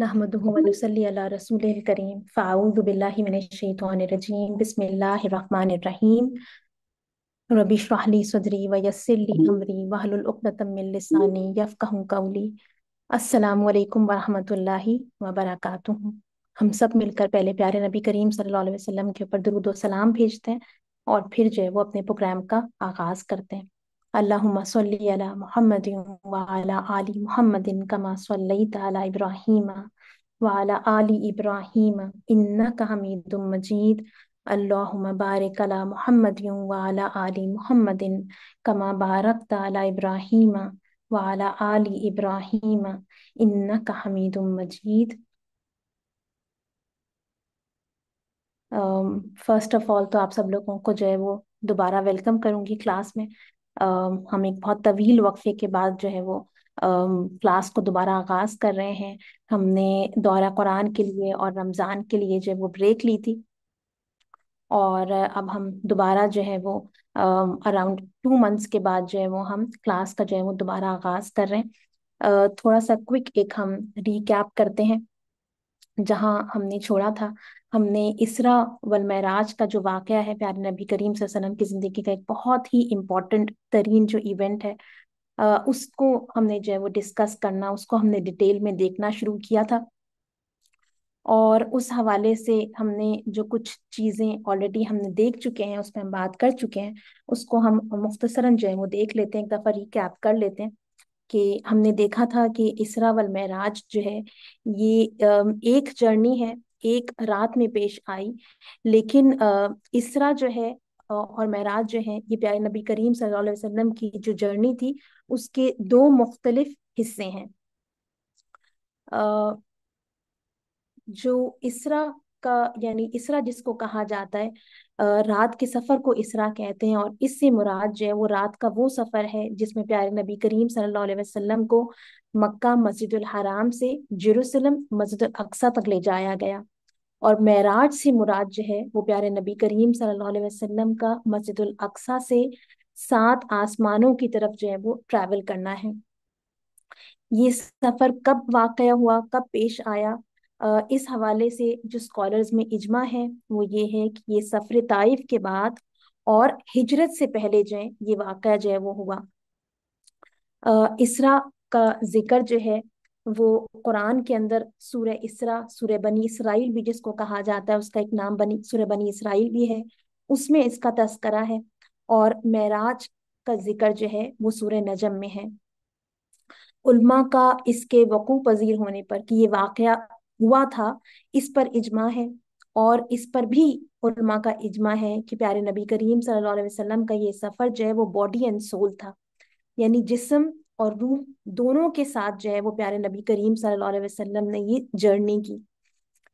नहमदुहु व नुसल्ली अला रसूलिल करीम फ़अऊज़ु बिल्लाहि मिनश शैतानिर रजीम बिस्मिल्लाहिर रहमानिर रहीम रब्बि इश्रह ली सदरी व यस्सिर ली अमरी वहलुल उक़दतम मिन लिसानी यफ़क़हू क़ौली। अस्सलामु अलैकुम व रहमतुल्लाहि व बरकातुहू। हम सब मिलकर पहले प्यारे नबी करीम सल्लल्लाहु अलैहि वसल्लम के ऊपर दुरूद व सलाम भेजते हैं और फिर जो है वो अपने प्रोग्राम का आगाज करते हैं। अल्लाहुम्मा सल्ली अला मुहम्मदिन व अला आलि मुहम्मदिन कमा सल्लैता अला इब्राहीम व अला आलि इब्राहीम इन्नका हमीदुम मजीद। अल्लाहुम्मा बारिक अला मुहम्मदिन व अला आलि मुहम्मदिन कमा बारकता अला इब्राहीम व अला आलि इब्राहीम इन्नका हमीदुम मजीद। फर्स्ट ऑफ ऑल तो आप सब लोगों को जो है वो दोबारा वेलकम करूंगी क्लास में। हम एक बहुत तवील वक्फे के बाद जो है वो क्लास को दोबारा आगाज कर रहे हैं। हमने दौरा कुरान के लिए और रमज़ान के लिए जो है वो ब्रेक ली थी और अब हम दोबारा जो है वो अराउंड 2 मंथ्स के बाद जो है वो हम क्लास का जो है वो दोबारा आगाज कर रहे हैं। थोड़ा सा क्विक एक हम रीकैप करते हैं जहां हमने छोड़ा था। हमने इसरा वल मेराज का जो वाकया है प्यारे नबी करीम सल्लल्लाहु अलैहि वसल्लम की जिंदगी का एक बहुत ही इम्पोर्टेंट तरीन जो इवेंट है, उसको हमने जो है वो डिस्कस करना, उसको हमने डिटेल में देखना शुरू किया था। और उस हवाले से हमने जो कुछ चीज़ें ऑलरेडी हमने देख चुके हैं, उस पर हम बात कर चुके हैं, उसको हम मुख्तसरन जो है वो देख लेते हैं, एक दफ़ा रिकैप कर लेते हैं। कि हमने देखा था कि इसरा वल मेराज जो है ये एक जर्नी है, एक रात में पेश आई। लेकिन इसरा जो है और मेराज जो है ये प्यारे नबी करीम सल्लल्लाहु अलैहि वसल्लम की जो जर्नी थी उसके दो मुख्तलिफ हिस्से हैं। अ, जो इसरा का यानी इसरा जिसको कहा जाता है, रात के सफर को इसरा कहते हैं और इससे मुराद जो है वो रात का वो सफर है जिसमें प्यारे नबी करीम सल्लल्लाहु अलैहि वसल्लम को मक्का मस्जिदुल हराम से जेरूसलम मस्जिदुल अक्सा तक ले जाया गया। और मेराज से मुराद जो है वो प्यारे नबी करीम सल्लल्लाहु अलैहि वसल्लम का मस्जिदुल अक्सा से 7 आसमानों की तरफ जो है वो ट्रैवल करना है। ये सफर कब वाकया हुआ, कब पेश आया, इस हवाले से जो स्कॉलर्स में इजमा है वो ये है कि ये सफर ताइफ के बाद और हिजरत से पहले जो है ये वाकया जो है वो हुआ। इसरा का जिक्र जो है वो कुरान के अंदर सूरह इसरा, सूरह बनी इसराइल भी जिसको कहा जाता है, उसका एक नाम बनी सूरह बनी इसराइल भी है, उसमें इसका तस्करा है। और मेराज का जिक्र जो है वो सूरह नजम में है। उल्मा का इसके वकू पजीर होने पर कि ये वाकया हुआ था, इस पर इजमा है। और इस पर भी उल्मा का इजमा है कि प्यारे नबी करीम सल्लल्लाहु अलैहि वसल्लम का ये सफर जो है वो बॉडी एंड सोल था, यानी जिस्म और रूह दोनों के साथ जो है वो प्यारे नबी करीम सल्लल्लाहु अलैहि वसल्लम ने ये जर्नी की।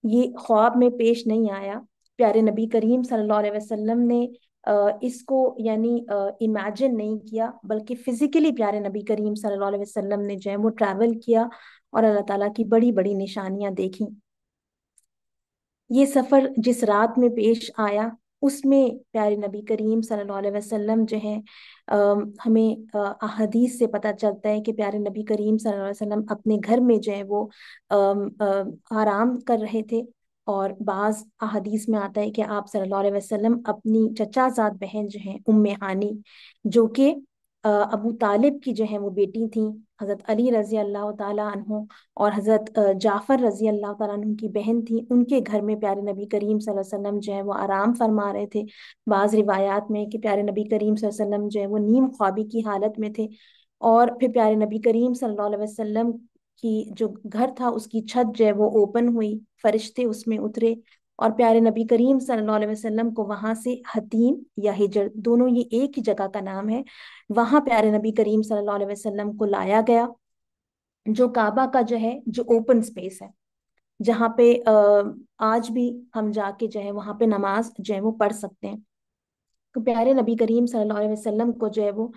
ये ख्वाब में पेश नहीं आया। प्यारे नबी करीम सल्लल्लाहु अलैहि वसल्लम ने इसको यानी इमेजिन नहीं किया, बल्कि फिजिकली प्यारे नबी करीम सल्लल्लाहु अलैहि वसल्लम ने जो है वो ट्रैवल किया और अल्लाह ताला की बड़ी बड़ी निशानियां देखी। ये सफर जिस रात में पेश आया उसमें प्यारे नबी करीम सल्लल्लाहु अलैहि वसल्लम जो है, हमें अहदीस से पता चलता है कि प्यारे नबी करीम सल्लल्लाहु अलैहि वसल्लम अपने घर में जो है वो आराम कर रहे थे। और बाज अहदीस में आता है कि आप सल्लल्लाहु अलैहि वसल्लम अपनी चचाजाद बहन जो है उम्मे हानी, जो कि अबू तालिब की जो है वो बेटी थी, हजरत अली रजी अल्लाह ताला अन्हु और हजरत जाफर रजी अल्लाह तआला अन्हु की बहन थी, उनके घर में प्यारे नबी करीम सल्लल्लाहु अलैहि वसल्लम जो है वो आराम फरमा रहे थे। बाज रिवायात में कि प्यारे नबी करीम सल्लल्लाहु अलैहि वसल्लम जो है वो नीम ख्वाबी की हालत में थे। और फिर प्यारे नबी करीम सल्लल्लाहु अलैहि वसल्लम की जो घर था उसकी छत जो है वो ओपन हुई, फरिश्ते उसमें उतरे और प्यारे नबी करीम सल्लल्लाहु अलैहि वसल्लम को वहां से हतीम या हिजर, दोनों ये एक ही जगह का नाम है, वहां प्यारे नबी करीम सल्लल्लाहु अलैहि वसल्लम को लाया गया, जो काबा का जो है जो ओपन स्पेस है, जहाँ पे आज भी हम जाके जो है वहां पे नमाज जो है वो पढ़ सकते हैं। तो प्यारे नबी करीम सल्लल्लाहु अलैहि वसल्लम को जो है वो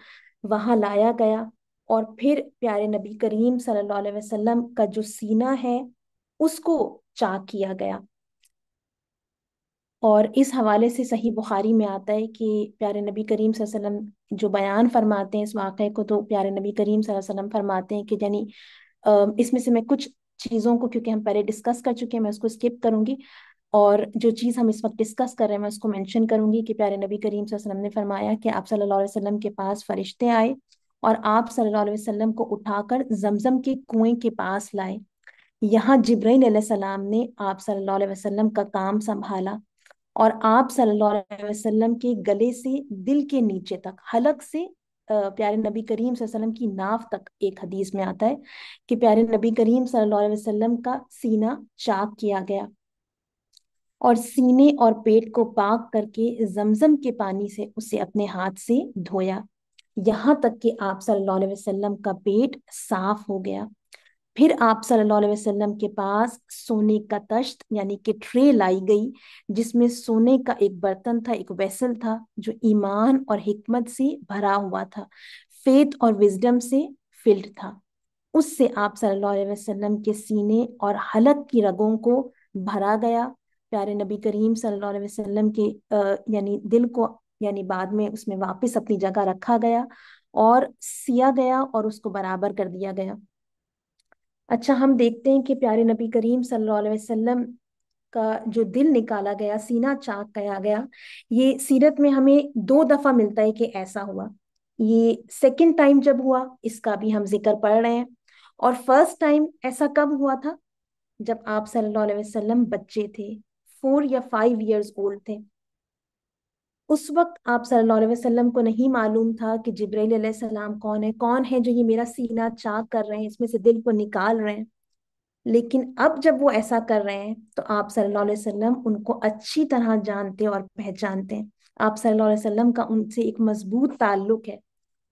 वहां लाया गया। और फिर प्यारे नबी करीम सल्लल्लाहु अलैहि वसल्लम का जो सीना है उसको चाक किया गया। और इस हवाले से सही बुखारी में आता है कि प्यारे नबी करीम सल्लल्लाहु अलैहि वसल्लम जो बयान फरमाते हैं इस वाक़े को, तो प्यारे नबी करीम सल्लल्लाहु अलैहि वसल्लम फरमाते हैं कि यानी इसमें से मैं कुछ चीज़ों को, क्योंकि हम पहले डिस्कस कर चुके हैं, मैं उसको स्किप करूंगी। और जो चीज़ हम इस वक्त डिस्कस कर रहे हैं मैं उसको मेंशन करूंगी कि प्यारे नबी करीम सल्लल्लाहु अलैहि वसल्लम ने फरमाया कि आप सल्लल्लाहु अलैहि वसल्लम के पास फरिश्ते आए और आप सल्लल्लाहु अलैहि वसल्लम को उठाकर जमजम के कुएं के पास लाए। यहाँ जिब्राइल अलैहिस्सलाम ने आप सल्लल्लाहु अलैहि वसल्लम का काम संभाला और आप सल्लल्लाहु अलैहि वसल्लम के गले से दिल के नीचे तक, हलक से प्यारे नबी करीम सल्लल्लाहु अलैहि वसल्लम की नाव तक, एक हदीस में आता है कि प्यारे नबी करीम सल्लल्लाहु अलैहि वसल्लम का सीना चाक किया गया और सीने और पेट को पाक करके जमजम के पानी से उसे अपने हाथ से धोया, यहाँ तक कि आप सल्लल्लाहु अलैहि वसल्लम का पेट साफ हो गया। फिर आप सल्लल्लाहु अलैहि वसल्लम के पास सोने का तश्त यानी कि ट्रे लाई गई, जिसमें सोने का एक बर्तन था, एक वेसल था जो ईमान और हिकमत से भरा हुआ था, फेथ और विजडम से फिल्ड था। उससे आप सल्लल्लाहु अलैहि वसल्लम के सीने और हलक की रगों को भरा गया। प्यारे नबी करीम सल्लल्लाहु अलैहि वसल्लम के यानी दिल को, यानी बाद में उसमें वापस अपनी जगह रखा गया और सिया गया और उसको बराबर कर दिया गया। अच्छा, हम देखते हैं कि प्यारे नबी करीम सल्लल्लाहु अलैहि वसल्लम का जो दिल निकाला गया, सीना चाक किया गया, ये सीरत में हमें 2 दफा मिलता है कि ऐसा हुआ। ये सेकंड टाइम जब हुआ इसका भी हम जिक्र पढ़ रहे हैं। और फर्स्ट टाइम ऐसा कब हुआ था? जब आप सल्लल्लाहु अलैहि वसल्लम बच्चे थे, 4 या 5 इयर्स ओल्ड थे। उस वक्त आप सल्लल्लाहु अलैहि वसल्लम को नहीं मालूम था कि जिब्राइल अलैहिस्सलाम कौन है जो ये मेरा सीना चाक कर रहे हैं, इसमें से दिल को निकाल रहे हैं। लेकिन अब जब वो ऐसा कर रहे हैं तो आप सल्लल्लाहु अलैहि वसल्लम उनको अच्छी तरह जानते और पहचानते हैं। आप सल्लल्लाहु अलैहि वसल्लम का उनसे एक मजबूत ताल्लुक है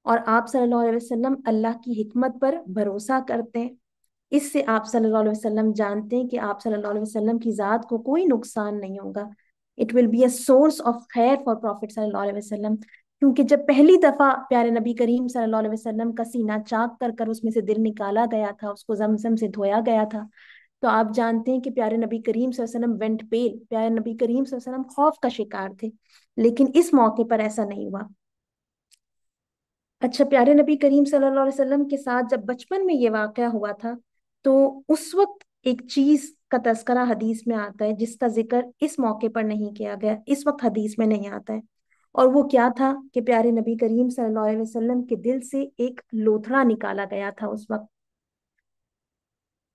और आप सल्लल्लाहु अलैहि वसल्लम अल्लाह की हिकमत पर भरोसा करते हैं। इससे आप सल्लल्लाहु अलैहि वसल्लम जानते हैं कि आप सल्लल्लाहु अलैहि वसल्लम की जात को कोई नुकसान नहीं होगा। It will be a source of खैर फॉर प्रॉफिट सल्लल्लाहु अलैहि वसल्लम। क्योंकि जब पहली दफा प्यारे नबी करीम सल्लल्लाहु अलैहि वसल्लम का सीना चाक कर कर उसमें से दिल निकाला गया था, उसको जमजम से धोया गया था, तो आप जानते हैं कि प्यारे नबी करीम सल्लल्लाहु अलैहि वसल्लम वेंट पेल, प्यारे नबी करीम सल्लल्लाहु अलैहि वसल्लम खौफ का शिकार थे। लेकिन इस मौके पर ऐसा नहीं हुआ। अच्छा, प्यारे नबी करीम सल्लल्लाहु अलैहि वसल्लम के साथ जब बचपन में ये वाकया हुआ था, तो उस वक्त एक चीज का तस्करा हदीस में आता है जिसका जिक्र इस मौके पर नहीं किया गया, इस वक्त हदीस में नहीं आता है। और वो क्या था कि प्यारे नबी करीम सल्लल्लाहु अलैहि वसल्लम के दिल से एक लोथड़ा निकाला गया था उस वक्त।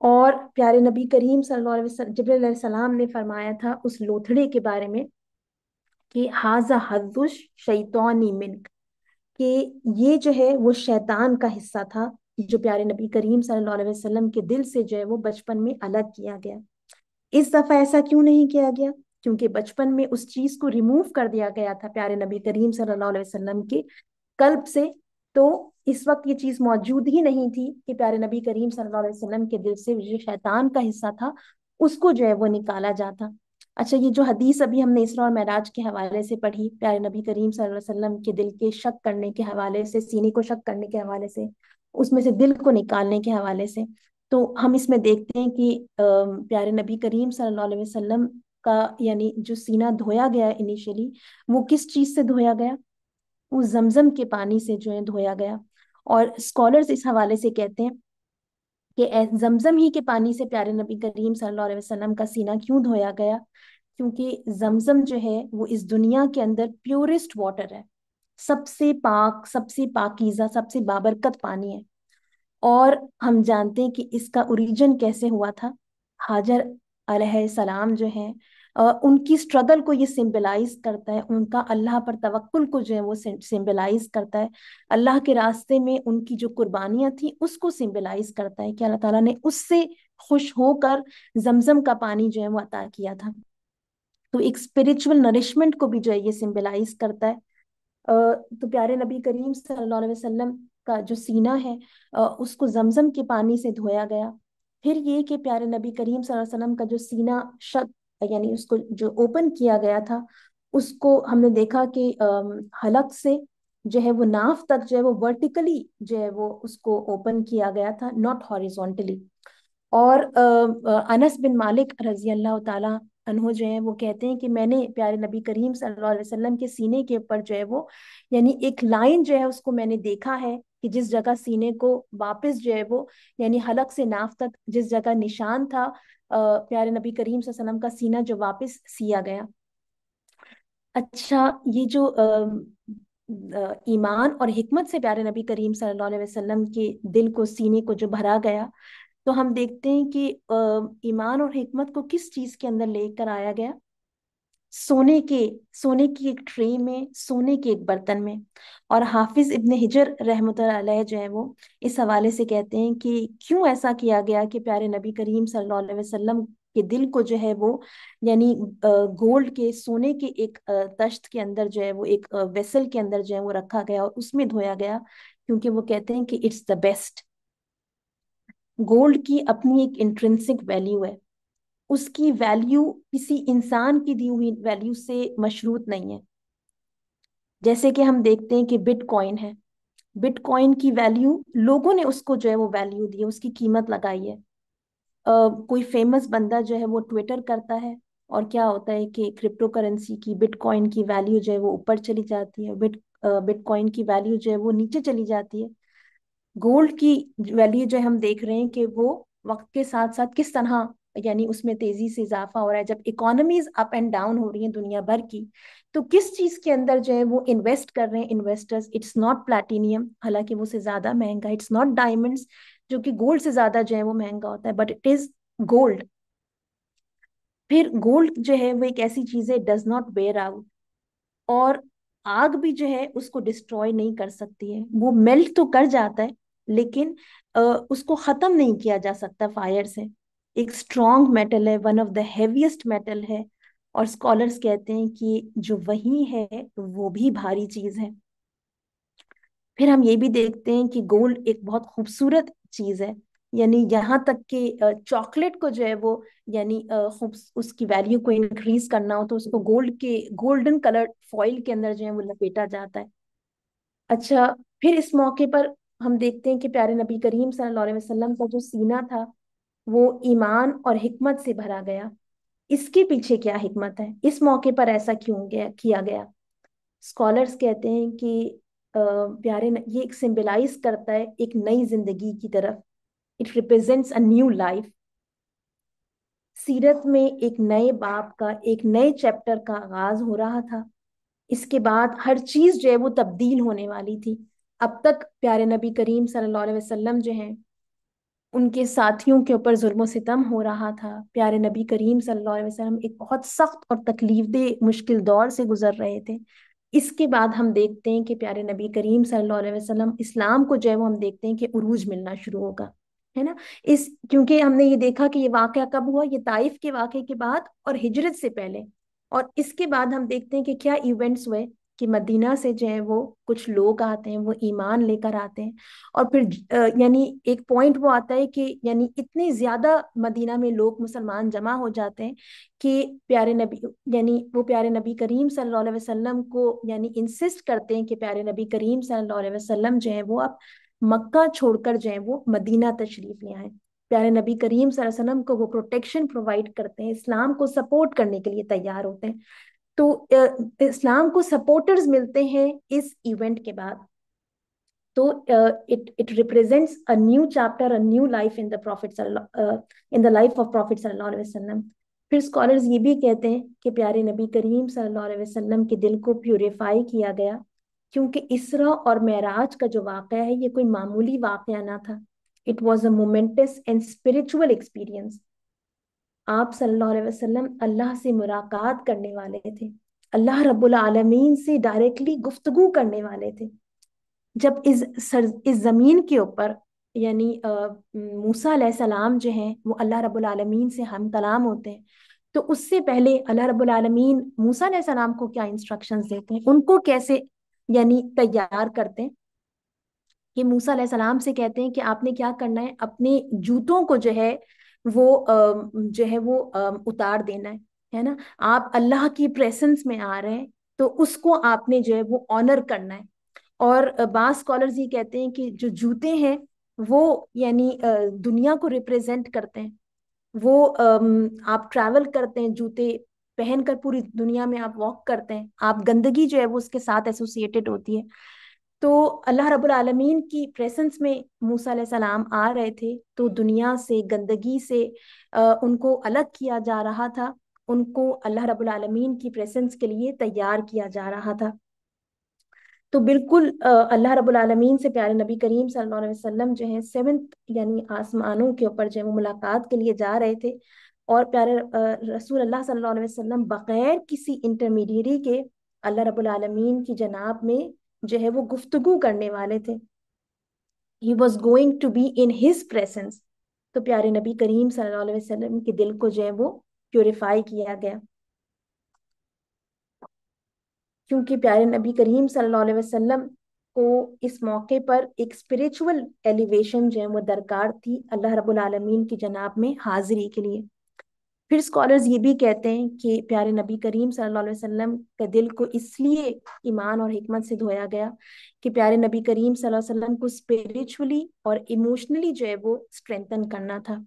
और प्यारे नबी करीम सल्लल्लाहु अलैहि वसल्लम, जिब्रील अलैहिस्सलाम ने फरमाया था उस लोथड़े के बारे में कि हाजा हद्दुश शैतानी मिनक, कि ये जो है वो शैतान का हिस्सा था जो प्यारे नबी करीम सल्लल्लाहु अलैहि वसल्लम के दिल से जो है वो बचपन में अलग किया गया। इस दफा ऐसा क्यों नहीं किया गया? क्योंकि बचपन में उस चीज को रिमूव कर दिया गया था प्यारे नबी करीम सल्लल्लाहु अलैहि वसल्लम के कल्ब से। तो इस वक्त ये चीज मौजूद ही नहीं थी कि प्यारे नबी करीम सल्लल्लाहु अलैहि वसल्लम के दिल से जो शैतान का हिस्सा था उसको जो है वो निकाला जाता। अच्छा, ये जो हदीस अभी हमने इसरा और मेराज के हवाले से पढ़ी, प्यारे नबी करीम सल्लल्लाहु अलैहि वसल्लम के दिल के शक करने के हवाले से, सीने को शक करने के हवाले से, उसमें से दिल को निकालने के हवाले से, तो हम इसमें देखते हैं कि प्यारे नबी करीम सल्लल्लाहु अलैहि वसल्लम का यानी जो सीना धोया गया इनिशियली, वो किस चीज से धोया गया? वो जमजम के पानी से जो है धोया गया। और स्कॉलर्स इस हवाले से कहते हैं कि जमजम ही के पानी से प्यारे नबी करीम सल्लल्लाहु अलैहि वसल्लम का सीना क्यों धोया गया? क्योंकि जमजम जो है वो इस दुनिया के अंदर प्योरेस्ट वाटर है, सबसे पाक, सबसे पाकीज़ा, सबसे बाबरकत पानी है। और हम जानते हैं कि इसका ओरिजिन कैसे हुआ था। हाजर अलैहिस्सलाम जो है, उनकी स्ट्रगल को ये सिंबलाइज करता है, उनका अल्लाह पर तवक्कुल को जो है वो सिंबलाइज करता है, अल्लाह के रास्ते में उनकी जो कुर्बानियां थी उसको सिंबलाइज करता है कि अल्लाह ताला ने उससे खुश होकर जमजम का पानी जो है वो अता किया था। तो एक स्पिरिचुअल नरिशमेंट को भी जो है ये सिंबलाइज करता है। तो प्यारे नबी करीम सल्लल्लाहु अलैहि वसल्लम का जो सीना है उसको जमजम के पानी से धोया गया। फिर ये कि प्यारे नबी करीम सल्लल्लाहु अलैहि वसल्लम का जो सीना शक यानी उसको जो ओपन किया गया था, उसको हमने देखा कि हलक से जो है वो नाफ तक जो है वो वर्टिकली जो है वो उसको ओपन किया गया था, नॉट हॉरिजॉन्टली। और अनस बिन मालिक रजी अल्लाह ताला अन्हो जो है वो कहते हैं कि मैंने प्यारे नबी करीम सल्लल्लाहु अलैहि वसल्लम के सीने के ऊपर जो है वो यानी एक लाइन जो है उसको मैंने देखा है کہ جس جگہ سینے کو واپس جو ہے وہ یعنی حلق سے ناف تک جس جگہ نشان تھا پیارے نبی کریم صلی اللہ علیہ وسلم کا سینہ جو واپس سیا گیا. اچھا، یہ جو ایمان اور حکمت سے پیارے نبی کریم صلی اللہ علیہ وسلم کے دل کو سینے کو جو بھرا گیا، تو ہم دیکھتے ہیں کہ ایمان اور حکمت کو کس چیز کے اندر لے کر آیا گیا؟ سونے کے سونے کی ایک ٹرے میں، سونے کے ایک برتن میں. اور حافظ ابن حجر رحمۃ اللہ علیہ جو ہے وہ اس حوالے سے کہتے ہیں کہ کیوں ایسا کیا گیا کہ پیارے نبی کریم صلی اللہ علیہ وسلم کے دل کو جو ہے وہ یعنی گولڈ کے سونے کے ایک تشت کے اندر جو ہے وہ ایک ویسل کے اندر جو ہے وہ رکھا گیا اور اس میں دھویا گیا. کیونکہ وہ کہتے ہیں کہ اٹس دا بیسٹ. گولڈ کی اپنی ایک انٹرنسک ویلیو ہے، اس کی ویلیو کسی انسان کی دی ہوئی ویلیو سے مشروط نہیں ہے. جیسے کہ ہم دیکھتے ہیں کہ بٹ کوائن ہے، بٹ کوائن کی ویلیو لوگوں نے اس کو جو ہے وہ ویلیو دی ہے، اس کی قیمت لگائی ہے. کوئی فیمس بندہ جو ہے وہ ٹویٹر کرتا ہے اور کیا ہوتا ہے کہ کرپٹو کرنسی کی بٹ کوائن کی ویلیو جو ہے وہ اوپر چلی جاتی ہے، بٹ کوائن کی ویلیو جو ہے وہ نیچے چلی جاتی ہے. گولڈ کی ویلیو جو ہم دیکھ رہے ہیں کہ وہ وقت کے ساتھ ساتھ کس طرح یعنی اس میں تیزی سے اضافہ ہو رہا ہے. جب اکانومیز اپ اینڈ ڈاؤن ہو رہی ہیں دنیا بھر کی، تو کس چیز کے اندر جو ہے وہ انویسٹ کر رہے ہیں انویسٹرز؟ اٹس ناٹ پلیٹینیم، حالانکہ وہ سے زیادہ مہنگا. اٹس ناٹ ڈائمنڈس جو کہ گولڈ سے زیادہ جو ہے وہ مہنگا ہوتا ہے، بٹ اٹ از گولڈ. پھر گولڈ جو ہے وہ ایک ایسی چیز ہے ڈز ناٹ ویئر آؤٹ، اور آگ بھی جو ہے اس کو ڈسٹروائے نہیں کر سکتی ہے. وہ میلٹ تو کر جاتا ہے لیکن اس کو ختم نہیں کیا جا سکتا فائر سے. ایک اسٹرانگ میٹل ہے، one of the heaviest metal ہے، اور اسکالرس کہتے ہیں کہ جو وہی ہے وہ بھی بھاری چیز ہے. پھر ہم یہ بھی دیکھتے ہیں کہ گولڈ ایک بہت خوبصورت چیز ہے، یعنی یہاں تک کہ چاکلیٹ کو جو ہے وہ یعنی اس کی ویلیو کو انکریز کرنا ہو تو اس کو گولڈن کلر فوائل کے اندر جو ہے وہ لپیٹا جاتا ہے. اچھا، پھر اس موقع پر ہم دیکھتے ہیں کہ پیارے نبی کریم صلی اللہ علیہ وسلم کا جو سینہ تھا وہ ایمان اور حکمت سے بھرا گیا. اس کے پیچھے کیا حکمت ہے؟ اس موقع پر ایسا کیوں کیا گیا؟ اسکالرس کہتے ہیں کہ یہ ایک سمبلائز کرتا ہے ایک نئی زندگی کی طرف. It represents a new life. سیرت میں ایک نئے باب کا، ایک نئے چیپٹر کا آغاز ہو رہا تھا. اس کے بعد ہر چیز جو ہے وہ تبدیل ہونے والی تھی. اب تک پیارے نبی کریم صلی اللہ علیہ وسلم جو ہیں ان کے ساتھیوں کے اوپر ظلم و ستم ہو رہا تھا. پیارے نبی کریم صلی اللہ علیہ وسلم ایک بہت سخت اور تکلیف دہ مشکل دور سے گزر رہے تھے. اس کے بعد ہم دیکھتے ہیں کہ پیارے نبی کریم صلی اللہ علیہ وسلم اسلام کو جو ہے وہ ہم دیکھتے ہیں کہ عروج ملنا شروع ہوگا، ہے نا. کیونکہ ہم نے یہ دیکھا کہ یہ واقعہ کب ہوا؟ یہ طائف کے واقعے کے بعد اور ہجرت سے پہلے. اور اس کے بعد ہم دیکھتے ہیں کہ کیا ایونٹس ہوئے کہ مدینہ سے جو ہے وہ کچھ لوگ آتے ہیں، وہ ایمان لے کر آتے ہیں. اور پھر یعنی ایک پوائنٹ وہ آتا ہے کہ یعنی اتنے زیادہ مدینہ میں لوگ مسلمان جمع ہو جاتے ہیں کہ پیارے نبی یعنی وہ پیارے نبی کریم صلی اللہ علیہ وسلم کو یعنی انسسٹ کرتے ہیں کہ پیارے نبی کریم صلی اللہ علیہ وسلم جو ہے وہ اب مکہ چھوڑ کر جو ہے وہ مدینہ تشریف لے آئیں. پیارے نبی کریم صلی اللہ علیہ وسلم کو وہ پروٹیکشن پرووائڈ کرتے ہیں، اسلام کو سپورٹ کرنے کے لیے تیار ہوتے ہیں. تو اسلام کو سپورٹرز ملتے ہیں اس ایونٹ کے بعد. تو it represents a new chapter, a new life in the in the life of Prophet صلی اللہ علیہ وسلم. پھر اسکالرز یہ بھی کہتے ہیں کہ پیارے نبی کریم صلی اللہ علیہ وسلم کے دل کو پیوریفائی کیا گیا کیونکہ اسرا اور معراج کا جو واقعہ ہے یہ کوئی معمولی واقعہ نہ تھا. It was a momentous and spiritual experience. آپ صلی اللہ علیہ وسلم اللہ سے ملاقات کرنے والے تھے، اللہ رب العالمین سے ڈائریکٹلی گفتگو کرنے والے تھے. جب اس زمین کے اوپر یعنی موسیٰ علیہ السلام جو ہیں وہ اللہ رب العالمین سے ہم کلام ہوتے ہیں، تو اس سے پہلے اللہ رب العالمین موسیٰ علیہ السلام کو کیا انسٹرکشنز دیتے ہیں، ان کو کیسے یعنی تیار کرتے ہیں کہ موسیٰ علیہ السلام سے کہتے ہیں کہ آپ نے کیا کرنا ہے، اپنے جوتوں کو جو ہے وہ اتار دینا ہے نا. آپ اللہ کی پریسنس میں آ رہے ہیں تو اس کو آپ نے جو ہے وہ آنر کرنا ہے. اور بعض اسکالرز یہ کہتے ہیں کہ جو جوتے ہیں وہ یعنی دنیا کو ریپریزنٹ کرتے ہیں. وہ آپ ٹریول کرتے ہیں جوتے پہن کر، پوری دنیا میں آپ واک کرتے ہیں، آپ گندگی جو ہے وہ اس کے ساتھ ایسوسیٹڈ ہوتی ہے. تو اللہ رب العالمین کی پریزنس میں موسیٰ علیہ السلام آ رہے تھے، تو دنیا سے، گندگی سے ان کو الگ کیا جا رہا تھا، ان کو اللہ رب العالمین کی پریزنس کے لیے تیار کیا جا رہا تھا۔ تو بالکل اللہ رب العالمین سے پیارے نبی کریم صلی اللہ علیہ وسلم جو ہے سیونتھ یعنی آسمانوں کے اوپر جو ہے وہ ملاقات کے لیے جا رہے تھے، اور پیارے رسول اللہ صلی اللہ علیہ وسلم بغیر کسی انٹرمیڈیری کے اللہ رب العالمین کی جناب میں جو ہے وہ گفتگو کرنے والے تھے۔ He was going to be in his presence۔ تو پیارے نبی کریم صلی اللہ علیہ وسلم کے دل کو جو ہے وہ پیوریفائی کیا گیا، کیونکہ پیارے نبی کریم صلی اللہ علیہ وسلم کو اس موقع پر ایک اسپریچول ایلیویشن جو ہے وہ درکار تھی اللہ رب العالمین کی جناب میں حاضری کے لیے۔ پھر اسکالرز یہ بھی کہتے ہیں کہ پیارے نبی کریم صلی اللہ علیہ وسلم کا دل کو اس لیے ایمان اور حکمت سے دھویا گیا کہ پیارے نبی کریم صلی اللہ علیہ وسلم کو اسپریچولی اور ایموشنلی جو ہے وہ اسٹرینتھن کرنا تھا۔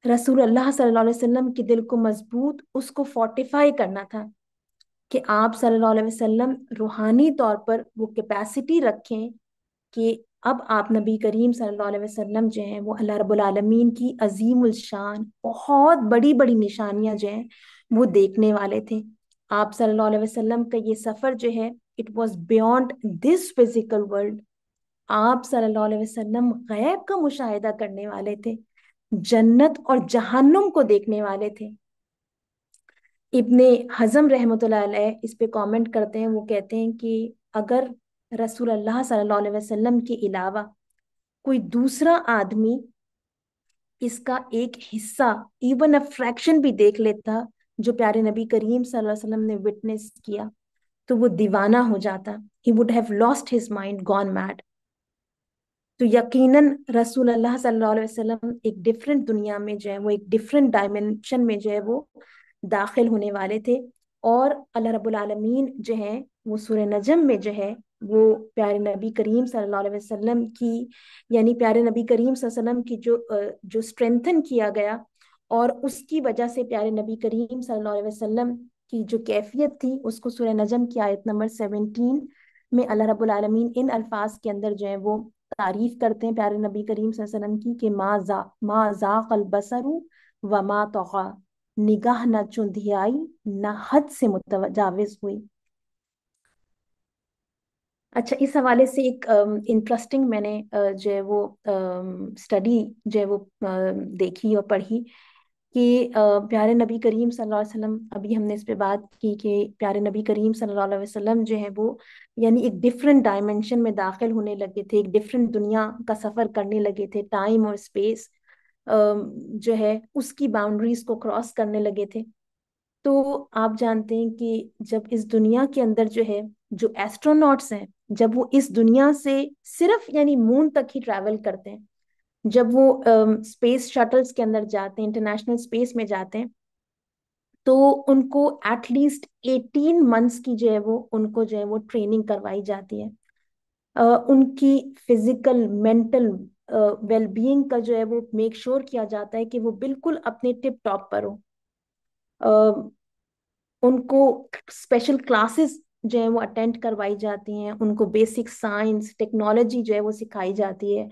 رسول اللہ صلی اللہ علیہ وسلم کے دل کو مضبوط، اس کو فورٹیفائی کرنا تھا کہ آپ صلی اللہ علیہ وسلم روحانی طور پر وہ کیپیسٹی رکھیں کہ اب آپ نبی کریم صلی اللہ علیہ وسلم جو ہیں وہ اللہ رب العالمین کی عظیم الشان بہت بڑی بڑی نشانیاں جو ہیں وہ دیکھنے والے تھے۔ آپ صلی اللہ علیہ وسلم کا یہ سفر جو ہے it was beyond this physical world. آپ صلی اللہ علیہ وسلم غیب کا مشاہدہ کرنے والے تھے، جنت اور جہنم کو دیکھنے والے تھے۔ ابن حزم رحمۃ اللہ علیہ اس پہ کامنٹ کرتے ہیں، وہ کہتے ہیں کہ اگر رسول اللہ صلی اللہ علیہ وسلم کے علاوہ کوئی دوسرا آدمی اس کا ایک حصہ ایون اے فریکشن بھی دیکھ لیتا جو پیارے نبی کریم صلی اللہ علیہ وسلم نے وٹنس کیا، تو وہ دیوانہ ہو جاتا۔ He would have lost his mind, gone mad۔ تو یقیناً رسول اللہ صلی اللہ علیہ وسلم ایک ڈفرینٹ دنیا میں جو ہے وہ ایک ڈفرینٹ ڈائمنشن میں جو ہے وہ داخل ہونے والے تھے، اور اللہ رب العالمین جو ہے وہ سورہ نجم میں جو ہے وہ پیارے نبی کریم صلی اللہ علیہ وسلم کی یعنی پیارے نبی کریم صلی اللہ علیہ وسلم کی جو اسٹرینتھن کیا گیا، اور اس کی وجہ سے پیارے نبی کریم صلی اللہ علیہ وسلم کی جو کیفیت تھی اس کو سورہ نجم کی آیت نمبر 17 میں اللہ رب العالمین ان الفاظ کے اندر جو ہے وہ تعریف کرتے ہیں پیارے نبی کریم صلی اللہ علیہ وسلم کی کہ ما ذاق البصر وما طغى، نگاہ نہ چندھیائی نہ حد سے متجاوز ہوئی۔ اچھا، اس حوالے سے ایک انٹرسٹنگ میں نے جو ہے وہ اسٹڈی جو ہے وہ دیکھی اور پڑھی کہ پیارے نبی کریم صلی اللہ علیہ وسلم، ابھی ہم نے اس پہ بات کی کہ پیارے نبی کریم صلی اللہ علیہ وسلم جو ہے وہ یعنی ایک ڈفرینٹ ڈائمنشن میں داخل ہونے لگے تھے، ایک ڈفرینٹ دنیا کا سفر کرنے لگے تھے، ٹائم اور اسپیس جو ہے اس کی باؤنڈریز کو کراس کرنے لگے تھے۔ تو آپ جانتے ہیں کہ جب اس دنیا کے اندر جو ہے جو ایسٹروناٹس ہیں، جب وہ اس دنیا سے صرف یعنی مون تک ہی ٹریول کرتے ہیں، جب وہ اسپیس شٹلز کے اندر جاتے ہیں، انٹرنیشنل اسپیس میں جاتے ہیں، تو ان کو ایٹ لیسٹ 18 منتھس کی جو ہے وہ ان کو جو ہے وہ ٹریننگ کروائی جاتی ہے۔ ان کی فزیکل مینٹل ویل بینگ کا جو ہے وہ میک شور کیا جاتا ہے کہ وہ بالکل اپنے ٹپ ٹاپ پر ہو۔ ان کو اسپیشل کلاسز جو ہے وہ اٹینڈ کروائی جاتی ہیں، ان کو بیسک سائنس ٹیکنالوجی جو ہے وہ سکھائی جاتی ہے،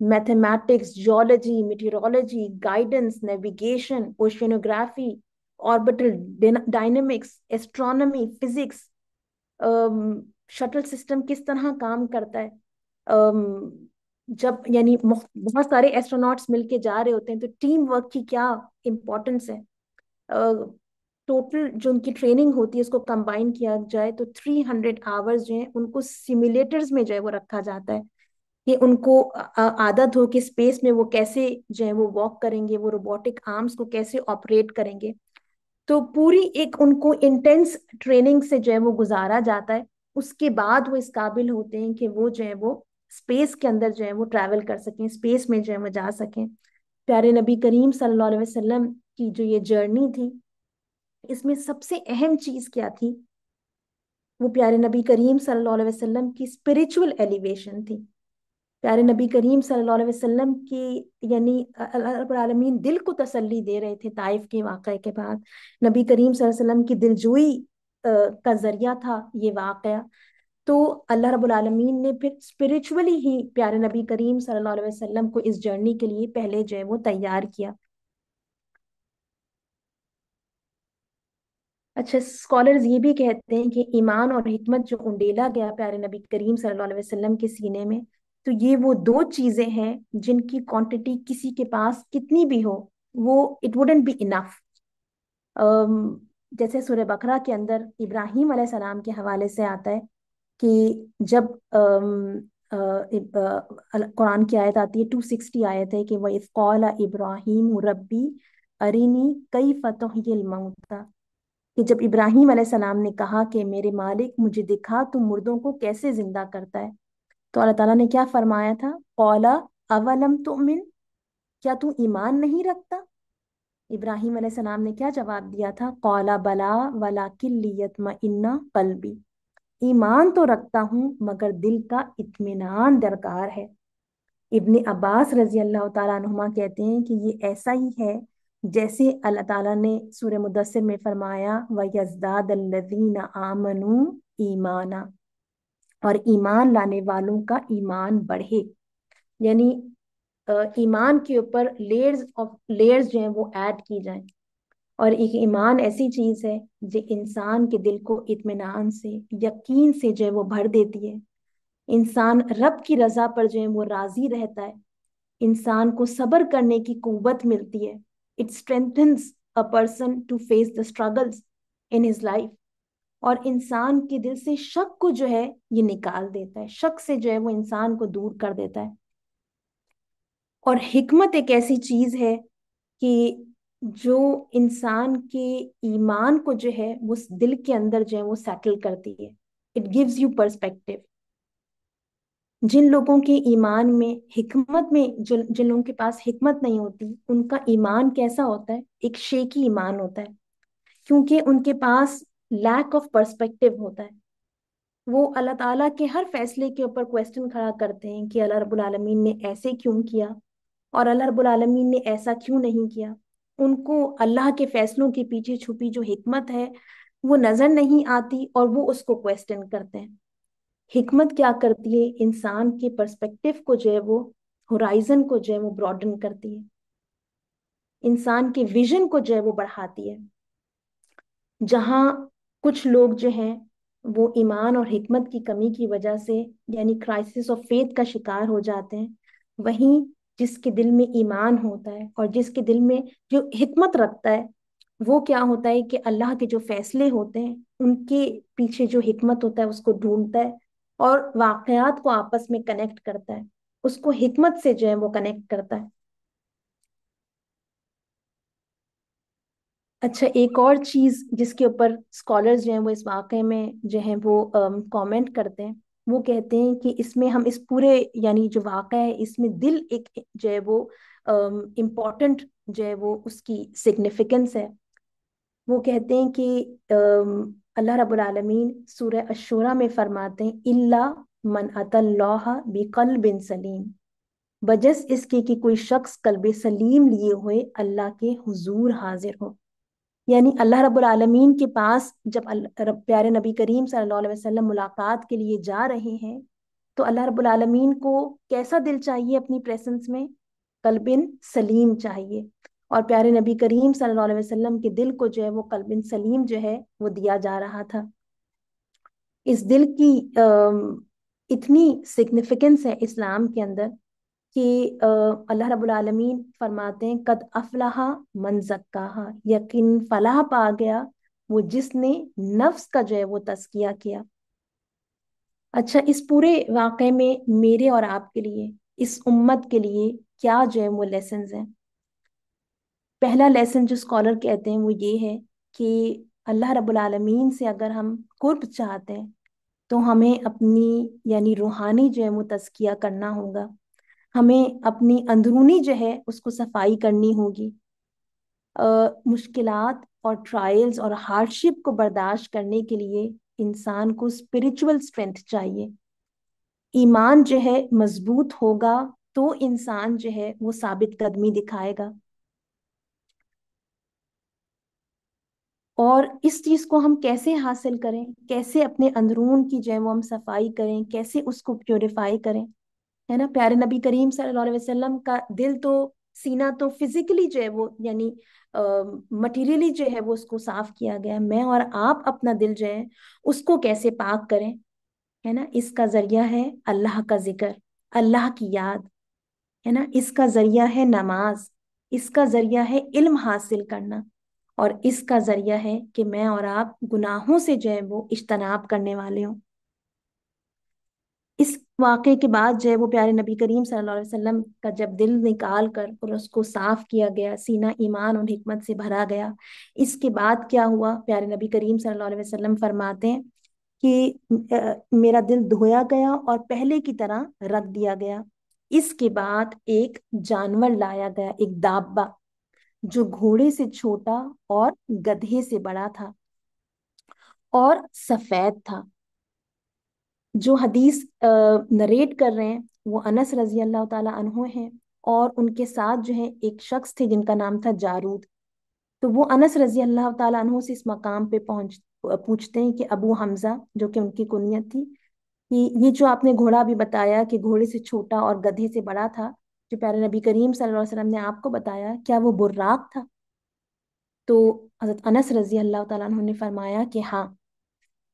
mathematics, geology, meteorology, guidance, navigation, oceanography, orbital dynamics, astronomy, physics, shuttle system کس طرح کام کرتا ہے۔ جب یعنی بہت سارے ایسٹروناٹس مل کے جا رہے ہوتے ہیں تو ٹیم ورک کی کیا امپورٹنس ہے۔ ٹوٹل جو ان کی ٹریننگ ہوتی ہے اس کو کمبائن کیا جائے تو 300 آورز جو ہیں ان کو سیمولیٹرز میں جو ہے وہ رکھا جاتا ہے کہ ان کو عادت ہو کہ اسپیس میں وہ کیسے جو ہے وہ واک کریں گے، وہ روبوٹک آرمز کو کیسے آپریٹ کریں گے۔ تو پوری ایک ان کو انٹینس ٹریننگ سے جو ہے وہ گزارا جاتا ہے، اس کے بعد وہ اس قابل ہوتے ہیں کہ وہ جو ہے وہ اسپیس کے اندر جو ہے وہ ٹریول کر سکیں، اسپیس میں جو ہے وہ جا سکیں۔ پیارے نبی کریم صلی اللہ علیہ وسلم کی جو یہ جرنی تھی، اس میں سب سے اہم چیز کیا تھی؟ وہ پیارے نبی کریم صلی اللہ علیہ وسلم کی اسپریچول ایلیویشن تھی۔ پیارے نبی کریم صلی اللہ علیہ وسلم کی یعنی اللہ رب العالمین دل کو تسلی دے رہے تھے طائف کے واقعے کے بعد۔ نبی کریم صلی اللہ علیہ وسلم کی دلجوئی کا ذریعہ تھا یہ واقعہ۔ تو अल्लाह रब्बुल आलमीन ने फिर स्पिरिचुअली ही प्यारे नबी करीम सल्लल्लाहु अलैहि वसल्लम को इस जर्नी के लिए पहले जो है वो तैयार किया। अच्छा, स्कॉलर्स ये भी कहते हैं कि ईमान और हिकमत जो उंडेला गया प्यारे नबी करीम सल्लल्लाहु अलैहि वसल्लम के सीने में, तो ये वो दो चीजें हैं जिनकी क्वांटिटी किसी के पास कितनी भी हो, वो इट वुडंट बी इनफ। जैसे सूरह बकरा के अंदर इब्राहिम अलैहिस्सलाम के हवाले से आता है कि जब कुरान की आयत आती है, 260 आयत है कि वह क़ाला इब्राहिम रब्बी अरिनी कैफ़ तुह्यिल मौता, कि जब इब्राहिम अलैहिस्सलाम ने कहा कि मेरे मालिक मुझे दिखा तू मुर्दों को कैसे जिंदा करता है, तो अल्लाह ताला ने क्या फरमाया था, क़ाला अवलम तुमिन, क्या तू ईमान नहीं रखता। इब्राहिम अलैहिस्सलाम ने क्या जवाब दिया था, क़ाला बला वलाकिन लियत्मइन्ना क़ल्बी, ईमान तो रखता हूँ मगर दिल का इत्मीनान दरकार है। इब्ने अब्बास रजी अल्लाह ताला अन्हुमा कहते हैं कि ये ऐसा ही है जैसे अल्लाह ताला ने सूरह मुदस्सिर में फरमाया व यज़दाद अल्लज़ीना आमनू ईमाना, और ईमान लाने वालों का ईमान बढ़े। यानी ईमान के ऊपर लेयर्स ऑफ लेयर्स जो हैं वो ऐड की जाएं। और एक ईमान ऐसी चीज है जो इंसान के दिल को इत्मीनान से, यकीन से जो है वो भर देती है। इंसान रब की रजा पर जो है वो राजी रहता है। इंसान को सब्र करने की कुव्वत मिलती है। It strengthens a person to face the struggles in his life. और इंसान के दिल से शक को जो है ये निकाल देता है, शक से जो है वो इंसान को दूर कर देता है। और हिकमत एक ऐसी चीज है कि जो इंसान के ईमान को जो है वो दिल के अंदर जो है वो सेटल करती है। It gives you perspective. जिन लोगों के ईमान में हिकमत में जो जिन लोगों के पास हिकमत नहीं होती, उनका ईमान कैसा होता है, एक शेकी ईमान होता है, क्योंकि उनके पास लैक ऑफ पर्सपेक्टिव होता है। वो अल्लाह ताला के हर फैसले के ऊपर क्वेश्चन खड़ा करते हैं कि अल्लाह रब्बुल आलमीन ने ऐसे क्यों किया, और अल्लाह रब्बुल आलमीन ने ऐसा क्यों नहीं किया। उनको अल्लाह के फैसलों के पीछे छुपी जो हिकमत है वो नजर नहीं आती, और वो उसको क्वेश्चन करते हैं। हिकमत क्या करती है, इंसान के पर्सपेक्टिव को जो है वो, होराइजन को जो है वो ब्रॉडन करती है, इंसान के विजन को जो है वो बढ़ाती है। जहाँ कुछ लोग जो हैं वो ईमान और हिकमत की कमी की वजह से यानी क्राइसिस ऑफ फेथ का शिकार हो जाते हैं, वहीं जिसके दिल में ईमान होता है और जिसके दिल में जो हिकमत रखता है, वो क्या होता है कि अल्लाह के जो फैसले होते हैं उनके पीछे जो हिकमत होता है उसको ढूंढता है, और वाकयात को आपस में कनेक्ट करता है, उसको हिकमत से जो है वो कनेक्ट करता है। अच्छा, एक और चीज जिसके ऊपर स्कॉलर्स जो हैं वो इस वाकये में जो है वो कमेंट करते हैं, वो कहते हैं कि इसमें हम इस पूरे यानी जो वाकया है इसमें दिल एक जो है वो इम्पोर्टेंट जो है वो उसकी सिग्निफिकेंस है। वो कहते हैं कि अल्लाह रब्बुल आलमीन सूरह अशूरा में फरमाते हैं इल्ला मन अतल्लाह बिक़ल्बिन सलीम, बजस इसके कि कोई शख्स कल्बे सलीम लिए हुए अल्लाह के हुजूर हाजिर हो। यानी अल्लाह रब्बुल आलमीन के पास जब प्यारे नबी करीम सल्लल्लाहु अलैहि वसल्लम मुलाकात के लिए जा रहे हैं, तो अल्लाह रब्बुल आलमीन को कैसा दिल चाहिए अपनी प्रेजेंस में, कल्बिन सलीम चाहिए। और प्यारे नबी करीम सल्लल्लाहु अलैहि वसल्लम के दिल को जो है वो कल्बिन सलीम जो है वो दिया जा रहा था। इस दिल की इतनी सिग्निफिकेंस है इस्लाम के अंदर कि अल्लाह रब्बुल आलमीन फरमाते हैं कद अफलाहा मन ज़क्काहा, यकीन फलाह पा गया वो जिसने नफ्स का जो है वो तज़किया किया। अच्छा, इस पूरे वाक़े में मेरे और आपके लिए, इस उम्मत के लिए क्या जो है वो लेसन्स हैं। पहला लेसन जो स्कॉलर कहते हैं वो ये है कि अल्लाह रब्बुल आलमीन से अगर हम कुर्ब चाहते हैं तो हमें अपनी यानी रूहानी जो है वो तज़किया करना होगा। हमें अपनी अंदरूनी जो है उसको सफाई करनी होगी। मुश्किलात और ट्रायल्स और हार्डशिप को बर्दाश्त करने के लिए इंसान को स्पिरिचुअल स्ट्रेंथ चाहिए। ईमान जो है मजबूत होगा तो इंसान जो है वो साबित कदमी दिखाएगा। اور اس چیز کو ہم کیسے حاصل کریں، کیسے اپنے اندرون کی جو ہے وہ ہم صفائی کریں، کیسے اس کو پیوریفائی کریں، ہے نا؟ پیارے نبی کریم صلی اللہ علیہ وسلم کا دل تو، سینہ تو فزیکلی جو ہے وہ یعنی مٹیریلی جو ہے وہ اس کو صاف کیا گیا. میں اور آپ اپنا دل جو ہے اس کو کیسے پاک کریں، ہے نا؟ اس کا ذریعہ ہے اللہ کا ذکر، اللہ کی یاد، ہے نا؟ اس کا ذریعہ ہے نماز، اس کا ذریعہ ہے علم حاصل کرنا، اور اس کا ذریعہ ہے کہ میں اور آپ گناہوں سے جو ہے وہ اجتناب کرنے والے ہوں. اس واقعے کے بعد جو ہے وہ پیارے نبی کریم صلی اللہ علیہ وسلم کا جب دل نکال کر اور اس کو صاف کیا گیا، سینہ ایمان اور حکمت سے بھرا گیا، اس کے بعد کیا ہوا؟ پیارے نبی کریم صلی اللہ علیہ وسلم فرماتے ہیں کہ میرا دل دھویا گیا اور پہلے کی طرح رکھ دیا گیا. اس کے بعد ایک جانور لایا گیا، ایک دابہ، جو گھوڑے سے چھوٹا اور گدھے سے بڑا تھا اور سفید تھا. جو حدیث نریٹ کر رہے ہیں وہ انس رضی اللہ تعالی عنہ ہیں، اور ان کے ساتھ جو ہے ایک شخص تھے جن کا نام تھا جارود. تو وہ انس رضی اللہ تعالی عنہ سے اس مقام پہ پوچھتے ہیں کہ ابو حمزہ، جو کہ ان کی کنیت تھی، کہ یہ جو آپ نے گھوڑا بھی بتایا کہ گھوڑے سے چھوٹا اور گدھے سے بڑا تھا، جو پیارے نبی کریم صلی اللہ علیہ وسلم نے آپ کو بتایا، کیا وہ براق تھا؟ تو حضرت انس رضی اللہ تعالیٰ عنہ نے فرمایا کہ ہاں،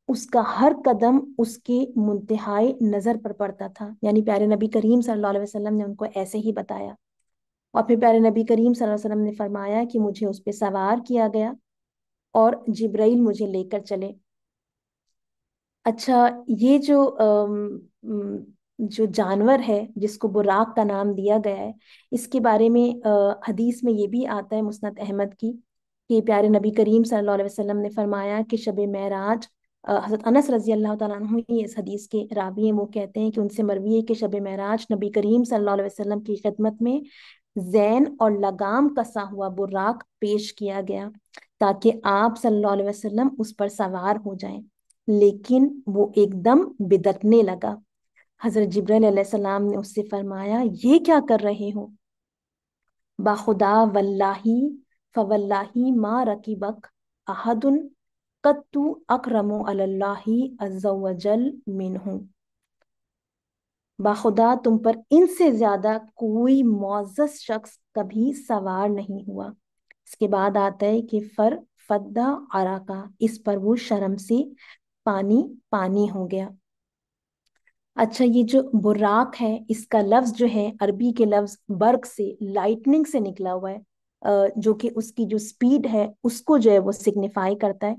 اس کا ہر قدم اس کے منتہائی نظر پر پڑتا تھا. یعنی پیارے نبی کریم صلی اللہ علیہ وسلم نے ان کو ایسے ہی بتایا. اور پھر پیارے نبی کریم صلی اللہ علیہ وسلم نے فرمایا کہ مجھے اس پہ سوار کیا گیا اور جبرائیل مجھے لے کر چلے. اچھا، یہ جو جانور ہے جس کو براق کا نام دیا گیا ہے، اس کے بارے میں حدیث میں یہ بھی آتا ہے مسند احمد کی، کہ پیارے نبی کریم صلی اللہ علیہ وسلم نے فرمایا کہ شب معراج، حضرت انس رضی اللہ تعالیٰ عنہ ہی اس حدیث کے راوی ہیں، وہ کہتے ہیں کہ ان سے مروی ہے کہ شب معراج نبی کریم صلی اللہ علیہ وسلم کی خدمت میں زین اور لگام کسا ہوا براق پیش کیا گیا تاکہ آپ صلی اللہ علیہ وسلم اس پر سوار ہو جائیں، لیکن وہ ایک دم بدکنے لگا. حضرت جبرائیل علیہ السلام نے اس سے فرمایا، یہ کیا کر رہے ہو؟ باخدا واللہ فواللہ ما رکبک احد قط اکرم علی اللہ عز وجل منہ. باخدا تم پر ان سے زیادہ کوئی معزز شخص کبھی سوار نہیں ہوا. اس کے بعد آتا ہے کہ فدا عراقہ، اس پر وہ شرم سے پانی پانی ہو گیا. اچھا، یہ جو براق ہے، اس کا لفظ جو ہے عربی کے لفظ برق سے، لائٹننگ سے نکلا ہوا ہے، جو کہ اس کی جو سپیڈ ہے اس کو جو ہے وہ سگنیفائی کرتا ہے.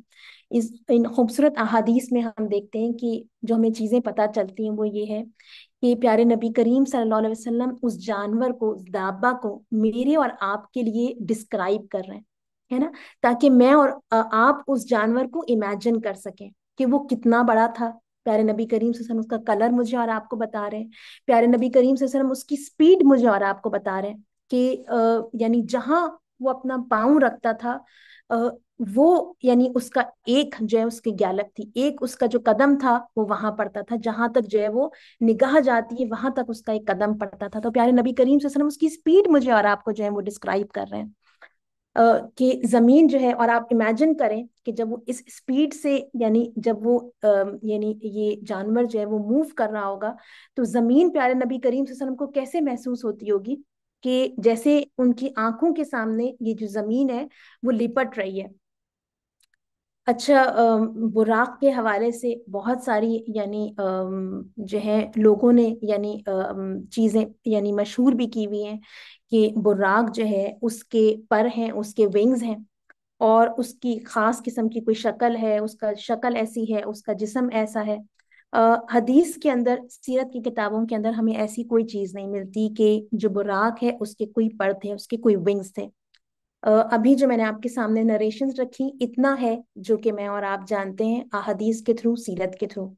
ان خوبصورت احادیث میں ہم دیکھتے ہیں کہ جو ہمیں چیزیں پتہ چلتی ہیں وہ یہ ہے کہ پیارے نبی کریم صلی اللہ علیہ وسلم اس جانور کو، اس دابہ کو میرے اور آپ کے لیے ڈسکرائب کر رہے ہیں، ہے نا؟ تاکہ میں اور آپ اس جانور کو امیجن کر سکیں کہ وہ کتنا بڑا تھا. پیارے نبی کریم صلی اللہ علیہ وسلم اس کا کلر مجھے اور آپ کو بتا رہے ہیں. پیارے نبی کریم صلی اللہ علیہ وسلم اس کی سپیڈ مجھے اور آپ کو بتا رہے ہیں کہ یعنی جہاں وہ اپنا پاؤں رکھتا تھا، وہ یعنی اس کا ایک جو ہے اس کی گیلپ تھی، ایک اس کا جو قدم تھا وہ وہاں پڑتا تھا، جہاں تک جو ہے وہ نگاہ جاتی ہے وہاں تک اس کا ایک قدم پڑتا تھا. تو پیارے نبی کریم صلی اللہ علیہ وسلم اس کی سپیڈ مجھے اور آپ کو جو ہے وہ ڈسکرائب کر رہے ہیں کہ زمین جو ہے، اور آپ امیجن کریں کہ جب وہ اس سپیڈ سے، یعنی جب وہ یعنی یہ جانور جو ہے وہ موو کر رہا ہوگا، تو زمین پیارے نبی کریم صلی اللہ علیہ وسلم کو کیسے محسوس ہوتی ہوگی کہ جیسے ان کی آنکھوں کے سامنے یہ جو زمین ہے وہ لپٹ رہی ہے. اچھا، براق کے حوالے سے بہت ساری یعنی جو ہے لوگوں نے یعنی چیزیں یعنی مشہور بھی کی ہوئی ہیں کہ براق جو ہے اس کے پر ہیں، اس کے ونگز ہیں، اور اس کی خاص قسم کی کوئی شکل ہے، اس کا شکل ایسی ہے، اس کا جسم ایسا ہے. حدیث کے اندر، سیرت کی کتابوں کے اندر ہمیں ایسی کوئی چیز نہیں ملتی کہ جو براق ہے اس کے کوئی پر تھے، اس کے کوئی ونگز تھے. ابھی جو میں نے آپ کے سامنے نریشنز رکھی، اتنا ہے جو کہ میں اور آپ جانتے ہیں احادیث کے تھرو، سیرت کے تھرو.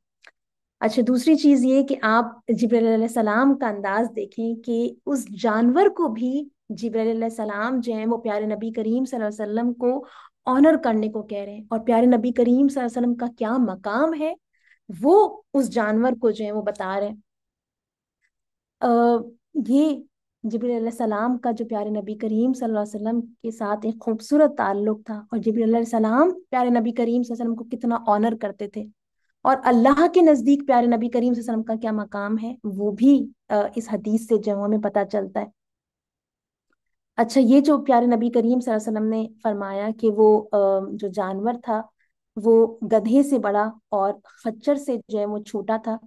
اچھا، دوسری چیز یہ کہ آپ جبرائیل علیہ السلام کا انداز دیکھیں کہ اس جانور کو بھی جبرائیل علیہ السلام جو ہیں وہ پیارے نبی کریم صلی اللہ علیہ وسلم کو آنر کرنے کو کہہ رہے ہیں، اور پیارے نبی کریم صلی اللہ علیہ وسلم کا کیا مقام ہے وہ اس جانور کو جو ہے وہ بتا رہے ہیں. یہ جبریل علیہ السلام کا جو پیارے نبی کریم صلی اللہ علیہ وسلم کے ساتھ ایک خوبصورت تعلق تھا، اور جبریل علیہ السلام پیارے نبی کریم صلی اللہ علیہ وسلم کو کتنا آنر کرتے تھے، اور اللہ کے نزدیک پیارے نبی کریم صلی اللہ علیہ وسلم کا کیا مقام ہے، وہ بھی اس حدیث سے جو ہمیں پتہ چلتا ہے۔ اچھا، یہ جو پیارے نبی کریم صلی اللہ علیہ وسلم نے فرمایا کہ وہ جو جانور تھا وہ گدھے سے بڑا اور خچر سے جو ہے وہ چھوٹا تھا،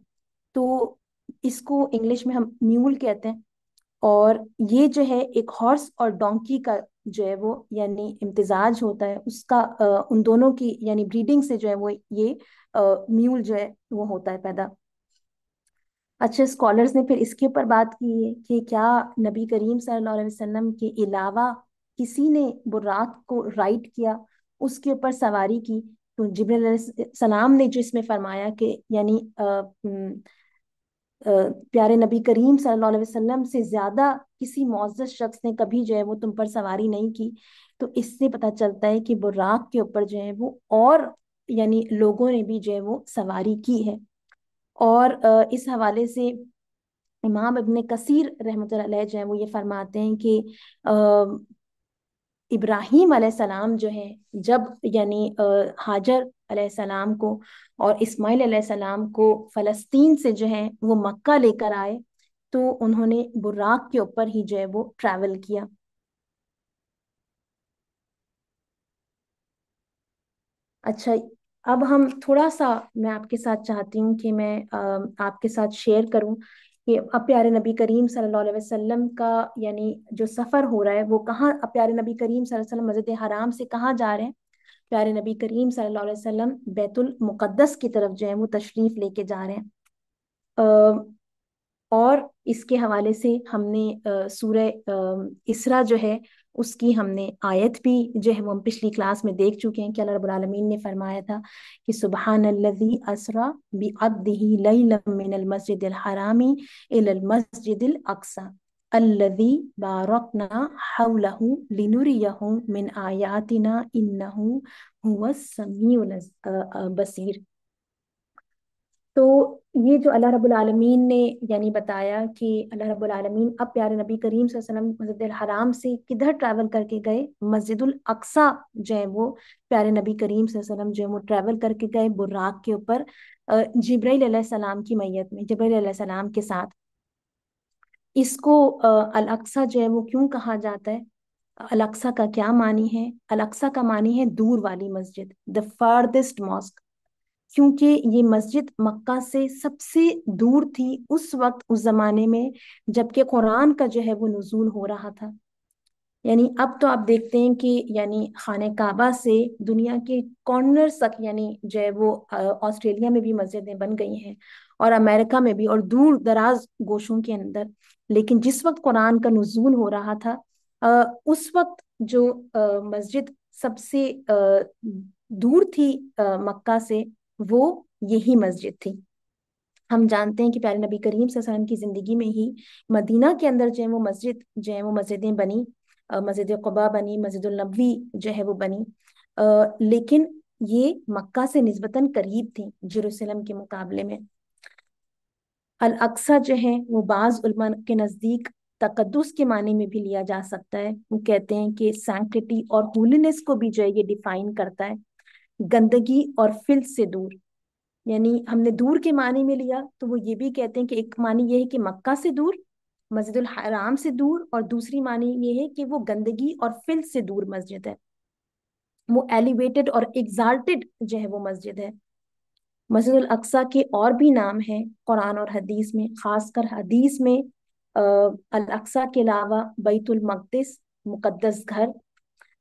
تو اس کو انگلش میں ہم میول کہتے ہیں، اور یہ جو ہے ایک ہارس اور ڈونکی کا جو ہے وہ یعنی امتزاج ہوتا ہے اس کا، ان دونوں کی یعنی بریڈنگ سے جو ہے وہ یہ میول جو ہے وہ ہوتا ہے پیدا۔ اچھا، اسکالرس نے پھر اس کے اوپر بات کی ہے کہ کیا نبی کریم صلی اللہ علیہ وسلم کے علاوہ کسی نے براق کو رائڈ کیا، اس کے اوپر سواری کی؟ تو جبریل علیہ السلام نے جو اس میں فرمایا کہ یعنی پیارے نبی کریم صلی اللہ علیہ وسلم سے زیادہ کسی معزز شخص نے کبھی جو ہے وہ تم پر سواری نہیں کی، تو اس سے پتہ چلتا ہے کہ براق کے اوپر جو ہے وہ اور یعنی لوگوں نے بھی جو ہے وہ سواری کی ہے۔ اور اس حوالے سے امام ابن کثیر رحمۃ اللہ علیہ جو ہے وہ یہ فرماتے ہیں کہ ابراہیم علیہ السلام جو ہے جب یعنی ہاجر علیہ السلام کو اور اسماعیل علیہ السلام کو فلسطین سے جو ہے وہ مکہ لے کر آئے، تو انہوں نے براق کے اوپر ہی جو ہے وہ ٹریول کیا۔ اچھا، اب ہم تھوڑا سا، میں آپ کے ساتھ چاہتی ہوں کہ میں آپ کے ساتھ شیئر کروں کہ اب پیارے نبی کریم صلی اللہ علیہ وسلم کا یعنی جو سفر ہو رہا ہے وہ کہاں، اب پیارے نبی کریم صلی اللہ علیہ وسلم مسجد حرام سے کہاں جا رہے ہیں؟ پیارے نبی کریم صلی اللہ علیہ وسلم بیت المقدس کی طرف جو ہے وہ تشریف لے کے جا رہے ہیں۔ اور اس کے حوالے سے ہم نے سورہ اسراء جو ہے اس کی ہم نے آیت بھی جو ہے وہ ہم پچھلی کلاس میں دیکھ چکے ہیں کہ اللہ رب العالمین نے فرمایا تھا کہ سبحان الذی اسرا بعبدہ لیلا من المسجد الحرام الی المسجد الاقصی الذی بارکنا حولہ لنریہ من آیاتنا انہ هو السمیع البصیر۔ تو یہ جو اللہ رب العالمین نے یعنی بتایا کہ اللہ رب العالمین اب پیارے نبی کریم صلی اللہ علیہ وسلم مسجد الحرام سے کدھر ٹریول کر کے گئے؟ مسجد الاقصی جو ہے وہ پیارے نبی کریم صلی اللہ علیہ وسلم جو ہے وہ ٹریول کر کے گئے براق کے اوپر، جبرائیل علیہ السلام کی میت میں، جبرائیل علیہ السلام کے ساتھ۔ اس کو الاقصی جو ہے وہ کیوں کہا جاتا ہے؟ الاقصی کا کیا معنی ہے؟ الاقصی کا معنی ہے دور والی مسجد، the farthest mosque، کیونکہ یہ مسجد مکہ سے سب سے دور تھی اس وقت، اس زمانے میں جبکہ قرآن کا جو ہے وہ نزول ہو رہا تھا۔ یعنی اب تو آپ دیکھتے ہیں کہ یعنی خانہ کعبہ سے دنیا کے کارنر تک یعنی جو ہے وہ آسٹریلیا میں بھی مسجدیں بن گئی ہیں، اور امریکہ میں بھی، اور دور دراز گوشوں کے اندر، لیکن جس وقت قرآن کا نزول ہو رہا تھا اس وقت جو مسجد سب سے دور تھی مکہ سے، وہ یہی مسجد تھی۔ ہم جانتے ہیں کہ پیارے نبی کریم صلی اللہ علیہ وسلم کی زندگی میں ہی مدینہ کے اندر جو ہے وہ مسجد جو ہے وہ مسجدیں بنی، مسجد قباء بنی، مسجد النبوی جو ہے وہ بنی، لیکن یہ مکہ سے نسبتاً قریب تھی جیروسلم کے مقابلے میں۔ الاقصی جو ہے وہ بعض علماء کے نزدیک تقدس کے معنی میں بھی لیا جا سکتا ہے، وہ کہتے ہیں کہ سینکٹیٹی اور ہولینس کو بھی جو ہے یہ ڈیفائن کرتا ہے، گندگی اور فلس سے دور۔ یعنی ہم نے دور کے معنی میں لیا تو وہ یہ بھی کہتے ہیں کہ ایک معنی یہ ہے کہ مکہ سے دور، مسجد الحرام سے دور، اور دوسری معنی یہ ہے کہ وہ گندگی اور فلس سے دور مسجد ہے، وہ ایلیویٹڈ اور ایگزالٹڈ جو ہے وہ مسجد ہے۔ مسجد الاقصی کے اور بھی نام ہیں قرآن اور حدیث میں، خاص کر حدیث میں الاقصی کے علاوہ بیت المقدس، مقدس گھر،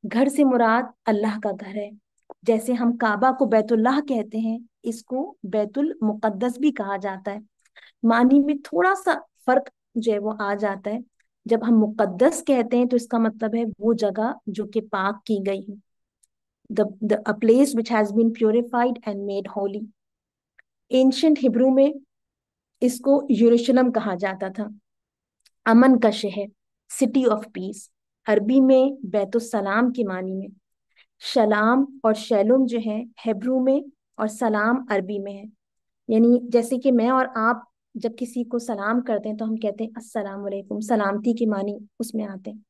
گھر سے مراد اللہ کا گھر ہے، جیسے ہم کعبہ کو بیت اللہ کہتے ہیں، اس کو بیت المقدس بھی کہا جاتا ہے۔ معنی میں تھوڑا سا فرق جو ہے وہ آ جاتا ہے، جب ہم مقدس کہتے ہیں تو اس کا مطلب ہے وہ جگہ جو کہ پاک کی گئی ہے، a place which has been purified and made holy۔ Ancient Hebrew میں اس کو یروشلم کہا جاتا تھا، امن کا شہر، سٹی آف پیس، عربی میں بیت السلام کے معنی میں۔ شلام اور شیلوم جو ہے ہیبرو میں، اور سلام عربی میں ہے۔ یعنی جیسے کہ میں اور آپ जब किसी को सलाम करते हैं तो हम कहते हैं अस्सलाम वालेकुम, सलामती के मानी उसमें आते हैं,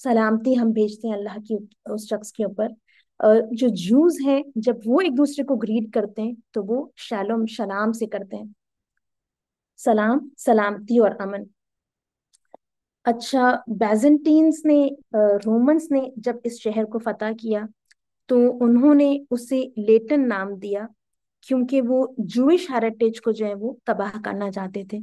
सलामती हम भेजते हैं अल्लाह की उस शख्स के ऊपर। जो जूस हैं जब वो एक दूसरे को ग्रीट करते हैं तो वो शालोम सलाम से करते हैं, सलाम सलामती और अमन। अच्छा, बैजेंटीन्स ने, रोमन्स ने जब इस शहर को फतह किया तो उन्होंने उसे लेटन नाम दिया, क्योंकि वो जूइश हेरिटेज को जो है वो तबाह करना चाहते थे।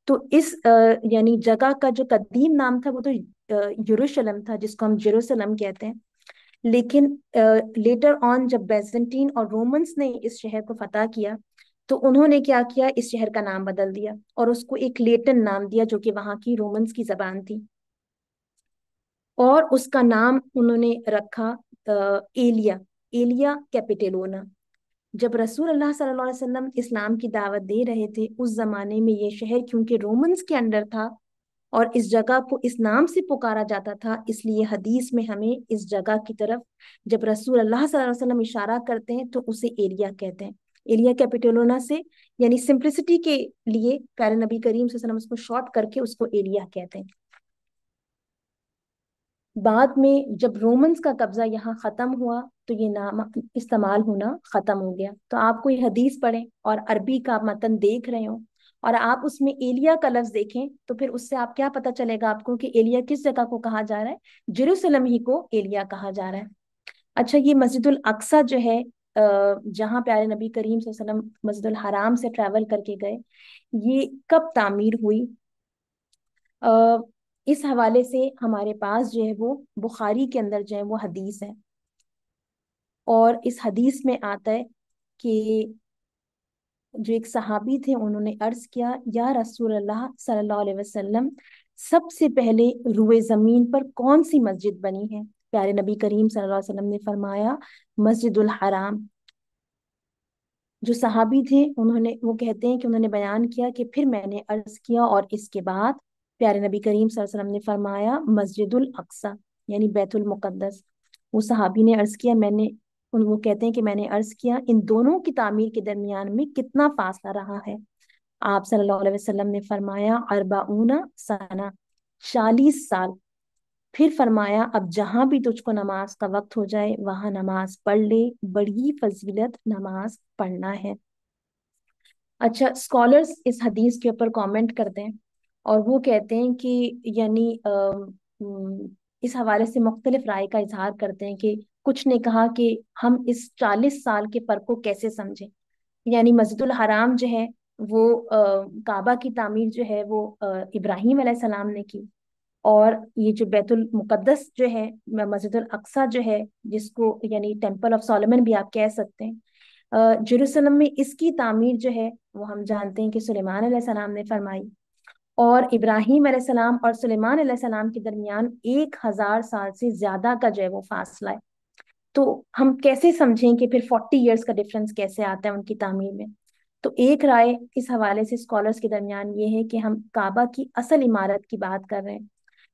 तो इस यानी जगह का जो कदीम नाम था वो तो यरूशलेम था, जिसको हम जेरूसलम कहते हैं। लेकिन लेटर ऑन जब बैजेंटीन और रोमन्स ने इस शहर को फतह किया तो उन्होंने क्या किया, इस शहर का नाम बदल दिया और उसको एक लेटन नाम दिया जो कि वहां की रोमन्स की जबान थी, और उसका नाम उन्होंने रखा एलिया, एलिया कैपिटेलोना। जब रसूल अल्लाह सल्लल्लाहु अलैहि वसल्लम इस्लाम की दावत दे रहे थे उस जमाने में ये शहर क्योंकि रोमन्स के अंडर था और इस जगह को इस नाम से पुकारा जाता था, इसलिए हदीस में हमें इस जगह की तरफ जब रसूल अल्लाह सल्लल्लाहु अलैहि वसल्लम इशारा करते हैं तो उसे एलिया कहते हैं, एलिया कैपिटोलोना से। यानी सिंप्लिसिटी के लिए प्यारे नबी करीम सल्लल्लाहु अलैहि वसल्लम उसको शॉर्ट करके उसको एलिया कहते हैं। बाद में जब रोमन्स का कब्जा यहाँ खत्म हुआ तो ये नाम इस्तेमाल होना खत्म हो गया। तो आप कोई हदीस पढ़ें और अरबी का मतन देख रहे हो और आप उसमें एलिया का लफ्ज देखें तो फिर उससे आप क्या पता चलेगा आपको कि एलिया किस जगह को कहा जा रहा है, जेरूसलम ही को एलिया कहा जा रहा है। अच्छा, ये मस्जिदुल अक्सा जो है, जहाँ प्यारे नबी करीम सल्लल्लाहु अलैहि वसल्लम मस्जिदुल हराम से ट्रैवल करके गए, ये कब तामीर हुई? अ, इस हवाले से हमारे पास जो है वो बुखारी के अंदर जो है वो हदीस है, और इस हदीस में आता है कि जो एक सहाबी थे उन्होंने अर्ज किया, या रसूल अल्लाह सल्लल्लाहु अलैहि वसल्लम, सबसे पहले रुए जमीन पर कौन सी मस्जिद बनी है? प्यारे नबी करीम सल्लल्लाहु अलैहि वसल्लम ने फरमाया मस्जिदुल हराम। जो सहाबी थे उन्होंने, वो कहते हैं कि उन्होंने बयान किया कि फिर मैंने अर्ज किया और इसके बाद प्यारे नबी करीम सल्लल्लाहु अलैहि वसल्लम ने फरमाया मस्जिदुल अक्सा, यानी बैतुल मुकद्दस। वो सहाबी ने अर्ज किया, मैंने उन वो कहते हैं कि मैंने अर्ज किया इन दोनों की तामीर के दरमियान में कितना फासला रहा है? आप सल्लल्लाहु अलैहि वसल्लम ने फरमाया अरबाऊना सना, 40 साल। फिर फरमाया अब जहां भी तुझको नमाज का वक्त हो जाए वहां नमाज पढ़ ले, बड़ी फजीलत नमाज पढ़ना है। अच्छा, स्कॉलर्स इस हदीस के ऊपर कमेंट करते हैं और वो कहते हैं कि यानी इस हवाले से मुख्तलिफ राय का इजहार करते हैं कि कुछ ने कहा कि हम इस 40 साल के फर्क को कैसे समझें। यानी मस्जिदुल हराम जो है वो काबा की तामीर जो है वो इब्राहिम अलैहिस्सलाम ने की, और ये जो बैतुल मुकद्दस जो है, मस्जिदुल अक्सा जो है, जिसको यानी टेम्पल ऑफ सोलोमन भी आप कह सकते हैं, जेरूसलम में इसकी तामीर जो है वो हम जानते हैं कि सुलेमान अलैहिस्सलाम ने फरमाई। और इब्राहिम अलैहिस्सलाम और सुलेमान अलैहिस्सलाम के दरमियान 1000 साल से ज्यादा का जो है वो फासला है। तो हम कैसे समझें कि फिर 40 ईयर्स का डिफरेंस कैसे आता है उनकी तामीर में? तो एक राय इस हवाले से स्कॉलर्स के दरमियान ये है कि हम काबा की असल इमारत की बात कर रहे हैं।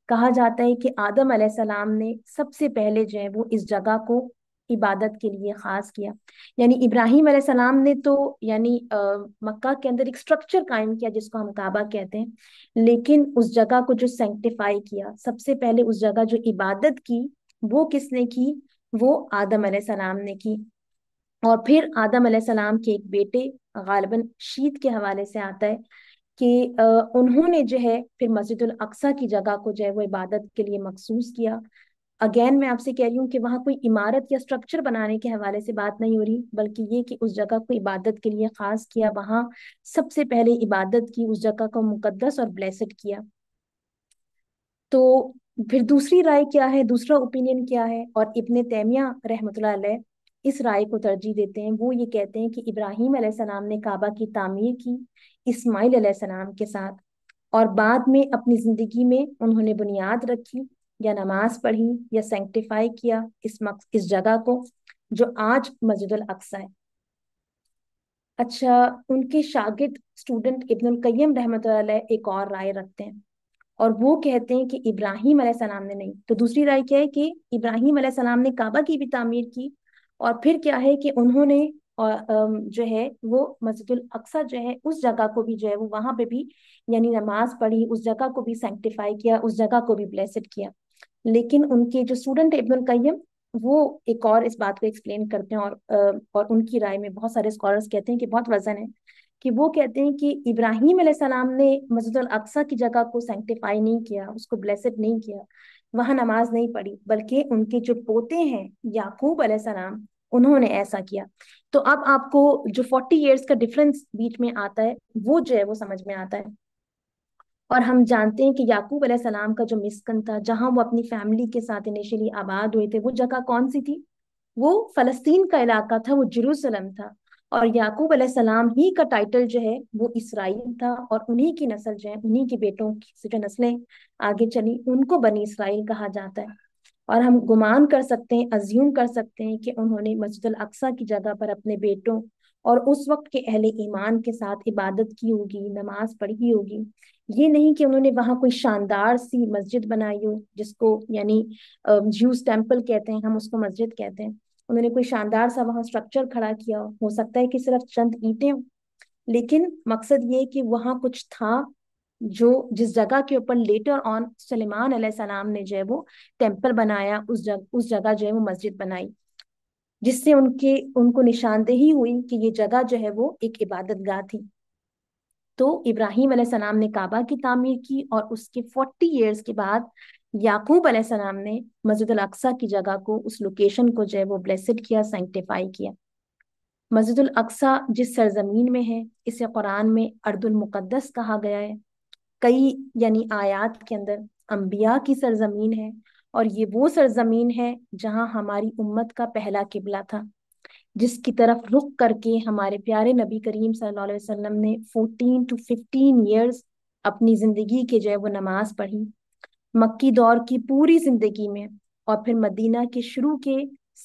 कहा जाता है कि आदम अलैहिस्सलाम ने सबसे पहले जो है वो इस जगह को इबादत के लिए खास किया। यानी इब्राहिम अलैहिस्सलाम ने तो यानी मक्का के अंदर एक स्ट्रक्चर कायम किया जिसको हम काबा कहते हैं, लेकिन उस जगह को जो सेंक्टिफाई किया, सबसे पहले उस जगह जो इबादत की, वो किसने की? वो आदम अलैहिस्सलाम ने की। और फिर आदम अलैहिस्सलाम के एक बेटे, गालिबन शीत के हवाले से आता है कि उन्होंने जो है फिर मस्जिदुल अक्सा की जगह को जो है वो इबादत के लिए मखसूस किया। अगेन मैं आपसे कह रही हूँ कि वहां कोई इमारत या स्ट्रक्चर बनाने के हवाले से बात नहीं हो रही, बल्कि ये कि उस जगह को इबादत के लिए खास किया, वहां सबसे पहले इबादत की, उस जगह को मुकद्दस और ब्लेसेड किया। तो फिर दूसरी राय क्या है, दूसरा ओपिनियन क्या है? और इब्ने तैमिया रहमतुल्लाह अलैह इस राय को तरजीह देते हैं। वो ये कहते हैं कि इब्राहिम अलैहिस्सलाम ने काबा की तामीर की इस्माइल अलैहिस्सलाम के साथ, और बाद में अपनी जिंदगी में उन्होंने बुनियाद रखी या नमाज पढ़ी या सेंक्टिफाई किया इस जगह को जो आज मस्जिदुल अक्सा है। अच्छा, उनके शागिर्द स्टूडेंट इब्नुल कय्यम रहमतुल्लाह अलैह एक और राय रखते हैं और वो कहते हैं कि इब्राहिम अलैहिस्सलाम ने नहीं। तो दूसरी राय क्या है कि इब्राहिम अलैहिस्सलाम ने काबा की भी तामीर की, और फिर क्या है कि उन्होंने اور جو ہے وہ مسجد الاقصی جو ہے اس جگہ کو بھی جو ہے وہ وہاں پہ بھی یعنی نماز پڑھی، اس جگہ کو بھی سینکٹیفائی کیا، اس جگہ کو بھی بلیسڈ کیا۔ لیکن ان کے جو اسٹوڈنٹ ابن القیم وہ ایک اور اس بات کو ایکسپلین کرتے ہیں، اور ان کی رائے میں بہت سارے اسکالرس کہتے ہیں کہ بہت وزن ہے، کہ وہ کہتے ہیں کہ ابراہیم علیہ السلام نے مسجد الاقصی کی جگہ کو سینکٹیفائی نہیں کیا، اس کو بلیسڈ نہیں کیا، وہاں نماز نہیں پڑھی، بلکہ ان کے جو پوتے ہیں یعقوب علیہ السلام انہوں نے ایسا کیا۔ تو اب آپ کو جو 40 ایئرس کا ڈفرنس بیچ میں آتا ہے وہ جو ہے وہ سمجھ میں آتا ہے۔ اور ہم جانتے ہیں کہ یعقوب علیہ السلام کا جو مسکن تھا، جہاں وہ اپنی فیملی کے ساتھ انیشلی آباد ہوئے تھے، وہ جگہ کون سی تھی؟ وہ فلسطین کا علاقہ تھا، وہ جیروسلم تھا۔ اور یعقوب علیہ السلام ہی کا ٹائٹل جو ہے وہ اسرائیل تھا، اور انہی کی نسل جو ہے، انہی کے بیٹوں سے جو نسلیں آگے چلی ان کو بنی اسرائیل کہا جاتا ہے۔ اور ہم گمان کر سکتے ہیں، ازیوم کر سکتے ہیں کہ انہوں نے مسجد الاقصی کی جگہ پر اپنے بیٹوں اور اس وقت کے اہل ایمان کے ساتھ عبادت کی ہوگی، نماز پڑھی ہوگی۔ یہ نہیں کہ انہوں نے وہاں کوئی شاندار سی مسجد بنائی ہو، جس کو یعنی جیوز ٹیمپل کہتے ہیں، ہم اس کو مسجد کہتے ہیں، انہوں نے کوئی شاندار سا وہاں اسٹرکچر کھڑا کیا ہو سکتا ہے کہ صرف چند اینٹیں ہوں، لیکن مقصد یہ کہ وہاں کچھ تھا جو جس جگہ کے اوپر لیٹر آن سلیمان علیہ السلام نے جو ہے وہ ٹیمپل بنایا، اس جگہ جو ہے وہ مسجد بنائی، جس سے ان کو نشاندہی ہوئی کہ یہ جگہ جو ہے وہ ایک عبادت گاہ تھی۔ تو ابراہیم علیہ السلام نے کعبہ کی تعمیر کی، اور اس کے 40 ایئرس کے بعد یعقوب علیہ السلام نے مسجد الاقصی کی جگہ کو، اس لوکیشن کو جو ہے وہ بلیسڈ کیا، سینکٹیفائی کیا۔ مسجد الاقصی جس سرزمین میں ہے، اسے قرآن میں ارض المقدس کہا گیا ہے، کئی یعنی آیات کے اندر انبیاء کی سرزمین ہے، اور یہ وہ سرزمین ہے جہاں ہماری امت کا پہلا قبلہ تھا، جس کی طرف رخ کر کے ہمارے پیارے نبی کریم صلی اللہ علیہ وسلم نے 14 to 15 ایئرس اپنی زندگی کے جو ہے وہ نماز پڑھی، مکی دور کی پوری زندگی میں، اور پھر مدینہ کے شروع کے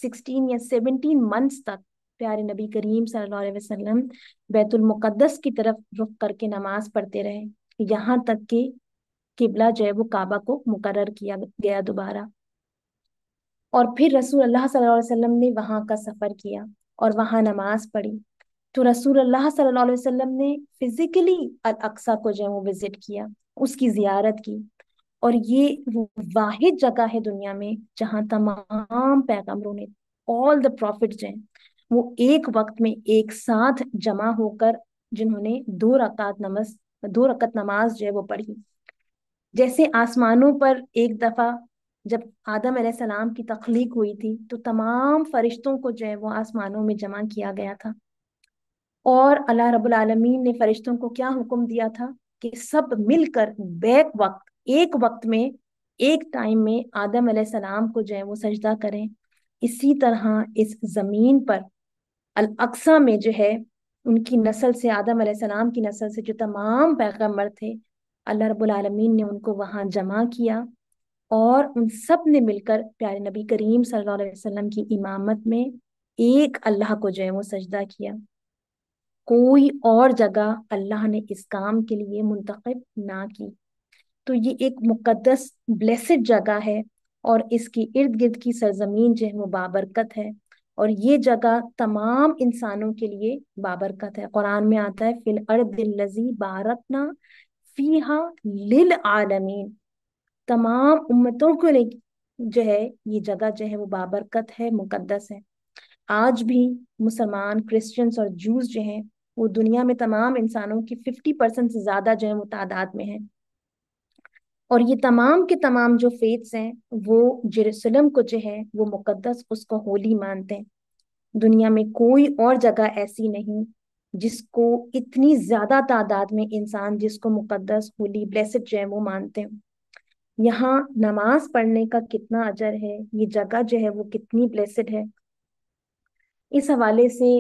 16 یا 17 منتھس تک پیارے نبی کریم صلی اللہ علیہ وسلم بیت المقدس کی طرف رخ کر کے نماز پڑھتے رہے، یہاں تک کہ قبلہ جو ہے وہ کعبہ کو مقرر کیا گیا دوبارہ۔ اور پھر رسول اللہ صلی اللہ علیہ وسلم نے وہاں کا سفر کیا اور وہاں نماز پڑھی، تو رسول اللہ صلی اللہ علیہ وسلم نے فزیکلی الاقصی کو جو ہے وہ وزٹ کیا، اس کی زیارت کی۔ اور یہ وہ واحد جگہ ہے دنیا میں جہاں تمام پیغمبروں نے، all the prophets ہیں، وہ ایک وقت میں ایک ساتھ جمع ہو کر جنہوں نے 2 رکعت نماز جو ہے وہ پڑھی۔ جیسے آسمانوں پر ایک دفعہ جب آدم علیہ السلام کی تخلیق ہوئی تھی تو تمام فرشتوں کو جو ہے وہ آسمانوں میں جمع کیا گیا تھا، اور اللہ رب العالمین نے فرشتوں کو کیا حکم دیا تھا کہ سب مل کر بیک وقت، ایک وقت میں، ایک ٹائم میں آدم علیہ السلام کو جو ہے وہ سجدہ کریں۔ اسی طرح اس زمین پر الاقصی میں جو ہے ان کی نسل سے، آدم علیہ السلام کی نسل سے جو تمام پیغمبر تھے، اللہ رب العالمین نے ان کو وہاں جمع کیا، اور ان سب نے مل کر پیارے نبی کریم صلی اللہ علیہ وسلم کی امامت میں ایک اللہ کو جو ہے وہ سجدہ کیا۔ کوئی اور جگہ اللہ نے اس کام کے لیے منتخب نہ کی۔ تو یہ ایک مقدس بلیسڈ جگہ ہے، اور اس کی ارد گرد کی سرزمین جو ہے وہ بابرکت ہے، اور یہ جگہ تمام انسانوں کے لیے بابرکت ہے۔ قرآن میں آتا ہے فی الارض الذی بارکنا فیہا للعالمین، تمام امتوں کو لے جو ہے یہ جگہ جو ہے وہ بابرکت ہے، مقدس ہے۔ آج بھی مسلمان، کرسچنز اور جوز جو ہیں وہ دنیا میں تمام انسانوں کی 50% سے زیادہ جو ہے وہ تعداد میں ہیں، اور یہ تمام کے تمام جو فیتھس ہیں وہ جیروسلم کو جو ہے وہ مقدس، اس کو ہولی مانتے ہیں۔ دنیا میں کوئی اور جگہ ایسی نہیں جس کو اتنی زیادہ تعداد میں انسان جس کو مقدس، ہولی، بلیسڈ جو ہے وہ مانتے ہیں۔ یہاں نماز پڑھنے کا کتنا اجر ہے، یہ جگہ جو ہے وہ کتنی بلیسڈ ہے۔ اس حوالے سے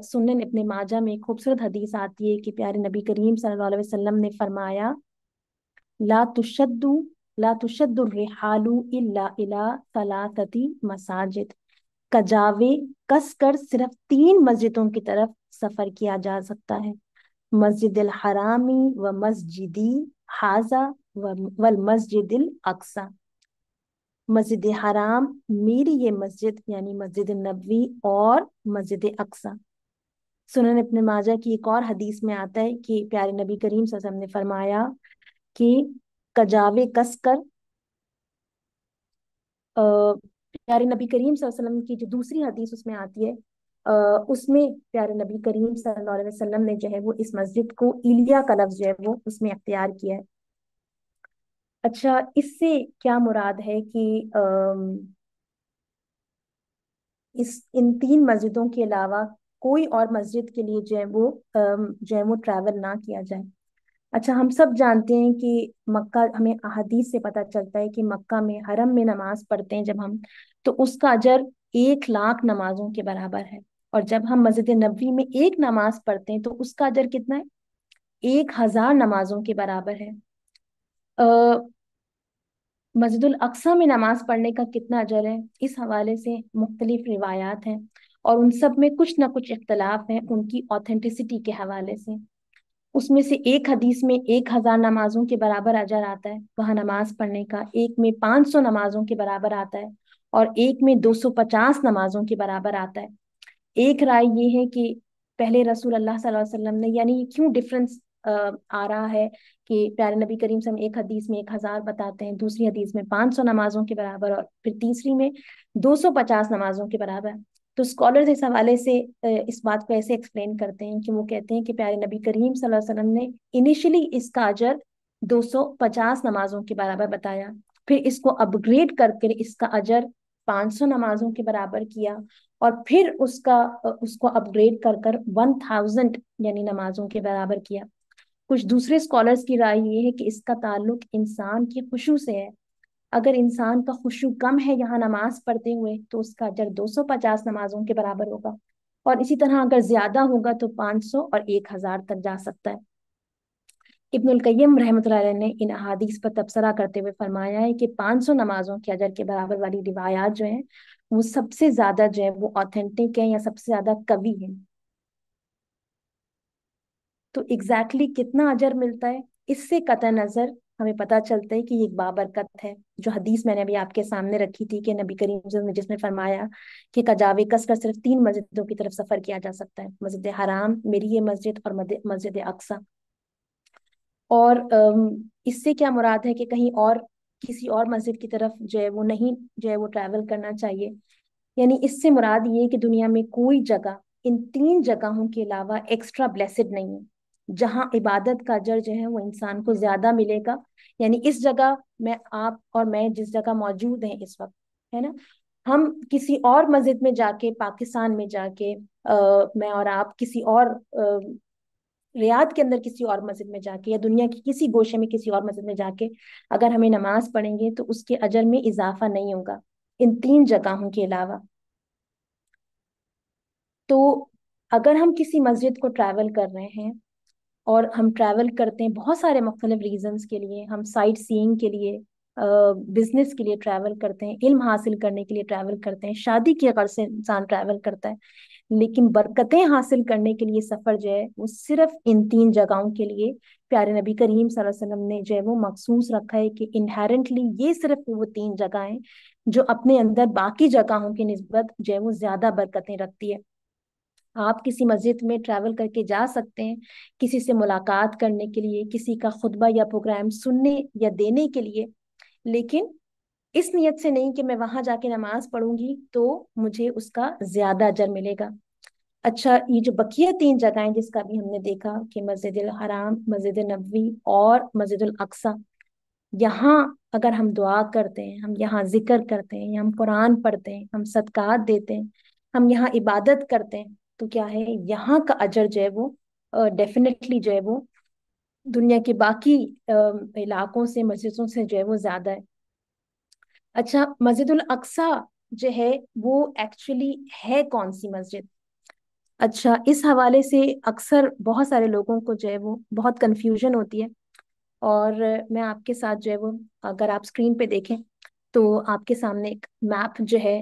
سنن ابن ماجہ میں ایک خوبصورت حدیث آتی ہے کہ پیارے نبی کریم صلی اللہ علیہ وسلم نے فرمایا لا تشد لا تشد الرحال الا الى ثلاثه مساجد، کجاوے کس کر صرف 3 مسجدوں کی طرف سفر کیا جا سکتا ہے، مسجد الحرامی و مسجدی حاذا والمسجد الاقصی، مسجد حرام، میری یہ مسجد یعنی مسجد نبوی، اور مسجد اقصی۔ सुनन इब्न माजा की एक और हदीस में आता है कि प्यारे नबी करीम सल्लल्लाहु अलैहि वसल्लम ने फरमाया कि कजावे कस कर, प्यारे नबी करीम सल्लल्लाहु अलैहि वसल्लम की जो दूसरी हदीस उसमें आती है, उसमें प्यारे नबी करीम सल्लल्लाहु अलैहि वसल्लम ने जो है वो इस मस्जिद को इलिया का लफ्ज जो है वो उसमें अख्तियार किया है। अच्छा, इससे क्या मुराद है कि इस इन तीन मस्जिदों के अलावा कोई और मस्जिद के लिए जो है वो ट्रैवल ना किया जाए। अच्छा, हम सब जानते हैं कि मक्का, हमें अहादीस से पता चलता है कि मक्का में हरम में नमाज पढ़ते हैं जब हम, तो उसका अजर 1 लाख नमाजों के बराबर है। और जब हम मस्जिद नबवी में एक नमाज पढ़ते हैं तो उसका अजर कितना है? 1,000 नमाजों के बराबर है। मस्जिदुल अक्सा में नमाज पढ़ने का कितना अजर है, इस हवाले से मुख्तलिफ रिवायात हैं, और उन सब में कुछ ना कुछ इख्तलाफ है उनकी ऑथेंटिसिटी के हवाले से। उसमें से एक हदीस में 1,000 नमाजों के बराबर अजर आता है वहां नमाज पढ़ने का, एक में 500 नमाजों के बराबर आता है, और एक में 250 नमाजों के बराबर आता है। एक राय ये है कि पहले रसूल अल्लाह सल्लल्लाहु अलैहि वसल्लम ने, यानी क्यों डिफरेंस आ रहा है कि प्यारे नबी करीम से हम एक हदीस में 1,000 बताते हैं, दूसरी हदीस में 500 नमाजों के बराबर, और फिर तीसरी में 250 नमाजों के बराबर। तो स्कॉलर्स इस हवाले से इस बात को ऐसे एक्सप्लेन करते हैं कि वो कहते हैं कि प्यारे नबी करीम सल्लल्लाहु अलैहि वसल्लम ने इनिशियली इसका अजर 250 नमाजों के बराबर बताया, फिर इसको अपग्रेड करके इसका अजर 500 नमाजों के बराबर किया, और फिर उसको अपग्रेड कर कर 1,000 यानी नमाजों के बराबर किया। कुछ दूसरे स्कॉलर्स की राय ये है कि इसका ताल्लुक इंसान की खुशू से है। अगर इंसान का खुशू कम है यहाँ नमाज पढ़ते हुए तो उसका अजर 250 नमाजों के बराबर होगा, और इसी तरह अगर ज्यादा होगा तो 500 और 1,000 तक जा सकता है। इब्नुल कय्यम रहमतुल्लाह अलैह ने इन अहादीस पर तबसरा करते हुए फरमाया है कि 500 नमाजों के अजर के बराबर वाली रिवायात जो है वो सबसे ज्यादा जो है वो ऑथेंटिक है या सबसे ज्यादा कवि है। तो एग्जैक्टली कितना अजर मिलता है, इससे कतई नजर हमें पता चलता है कि ये एक बाबरकत है। जो हदीस मैंने अभी आपके सामने रखी थी कि नबी करीम सल्लल्लाहु अलैहि वसल्लम ने जिसमें फरमाया कि कजावे कसकर सिर्फ 3 मस्जिदों की तरफ सफर किया जा सकता है, मस्जिद हराम, मेरी ये मस्जिद, और मस्जिद अक्सा। और इससे क्या मुराद है कि कहीं और किसी और मस्जिद की तरफ जो है वो नहीं जो है वो ट्रैवल करना चाहिए? यानी इससे मुराद ये है कि दुनिया में कोई जगह इन 3 जगहों के अलावा एक्स्ट्रा ब्लेसेड नहीं है जहाँ इबादत का अजर जो है वो इंसान को ज्यादा मिलेगा। यानी इस जगह में आप और मैं जिस जगह मौजूद हैं इस वक्त, है ना, हम किसी और मस्जिद में जाके, पाकिस्तान में जाके, मैं और आप किसी और रियाद के अंदर किसी और मस्जिद में जाके, या दुनिया की किसी गोशे में किसी और मस्जिद में जाके अगर हमें नमाज पढ़ेंगे तो उसके अजर में इजाफा नहीं होगा इन 3 जगहों के अलावा। तो अगर हम किसी मस्जिद को ट्रैवल कर रहे हैं, और हम ट्रैवल करते हैं बहुत सारे मुख्तलिफ रीजंस के लिए, हम साइट सीइंग के लिए, बिजनेस के लिए ट्रैवल करते हैं, इल्म हासिल करने के लिए ट्रैवल करते हैं, शादी की गर्ज से इंसान ट्रैवल करता है, लेकिन बरकतें हासिल करने के लिए सफर जो है वो सिर्फ इन 3 जगहों के लिए प्यारे नबी करीम सल्लल्लाहु अलैहि वसल्लम ने जो है वो मखसूस रखा है कि इनहेरेंटली ये सिर्फ वो 3 जगह हैं जो अपने अंदर बाकी जगहों की निस्बत जो है वो ज्यादा बरकतें रखती है। आप किसी मस्जिद में ट्रैवल करके जा सकते हैं किसी से मुलाकात करने के लिए, किसी का खुतबा या प्रोग्राम सुनने या देने के लिए, लेकिन इस नियत से नहीं कि मैं वहां जाके नमाज पढ़ूंगी तो मुझे उसका ज्यादा अजर मिलेगा। अच्छा, ये जो बकिया 3 जगहें जिसका भी हमने देखा कि मस्जिद हराम, मस्जिद नबवी और मस्जिद अक्सा, यहाँ अगर हम दुआ करते हैं, हम यहाँ जिक्र करते हैं, हम कुरान पढ़ते हैं, हम सदकात देते हैं, हम यहाँ इबादत करते हैं, तो क्या है, यहाँ का अजर जो है वो डेफिनेटली जो है वो दुनिया के बाकी इलाकों से, मस्जिदों से जो है वो ज्यादा है। अच्छा, मस्जिदुल अक्सा जो है वो एक्चुअली है कौन सी मस्जिद? अच्छा, इस हवाले से अक्सर बहुत सारे लोगों को जो है वो बहुत कंफ्यूजन होती है, और मैं आपके साथ जो है वो, अगर आप स्क्रीन पे देखें तो आपके सामने एक मैप जो है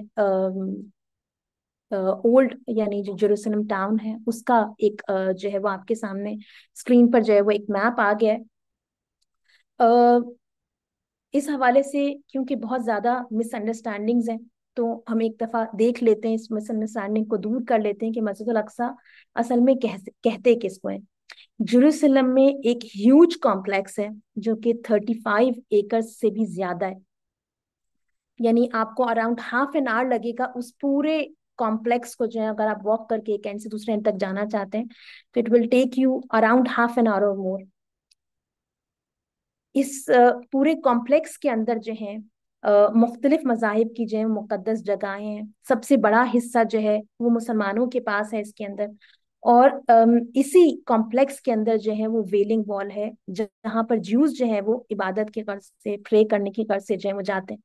ओल्ड यानी जो जेरूसलम टाउन है उसका एक जो है वो आपके सामने स्क्रीन पर जो है वो एक मैप आ गया है। अ, इस हवाले से क्योंकि बहुत ज्यादा मिसअंडरस्टैंडिंग्स हैं, تو ہم ایک دفعہ دیکھ لیتے ہیں، اس مس انڈرسٹینڈنگ کو دور کر لیتے ہیں کہ مسجد الاقصی اصل میں کہتے کس کو ہیں۔ جیروسلم میں ایک ہیوج کمپلیکس ہے جو کہ 35 ایکڑ سے بھی زیادہ ہے، یعنی آپ کو اراؤنڈ ہاف این آور لگے گا اس پورے کمپلیکس کو جو ہے، اگر آپ واک کر کے ایک اینڈ سے دوسرے اینڈ تک جانا چاہتے ہیں تو it will take you around half an hour اور مور۔ اس پورے کمپلیکس کے اندر جو ہے مختلف مذاہب کی جو ہے مقدس جگہیں ہیں، سب سے بڑا حصہ جو ہے وہ مسلمانوں کے پاس ہے اس کے اندر، اور اسی کمپلیکس کے اندر جو ہے وہ ویلنگ وال ہے جہاں پر جیوز جو ہے وہ عبادت کے غرض سے، پرے کرنے کی غرض سے جو ہے وہ جاتے ہیں۔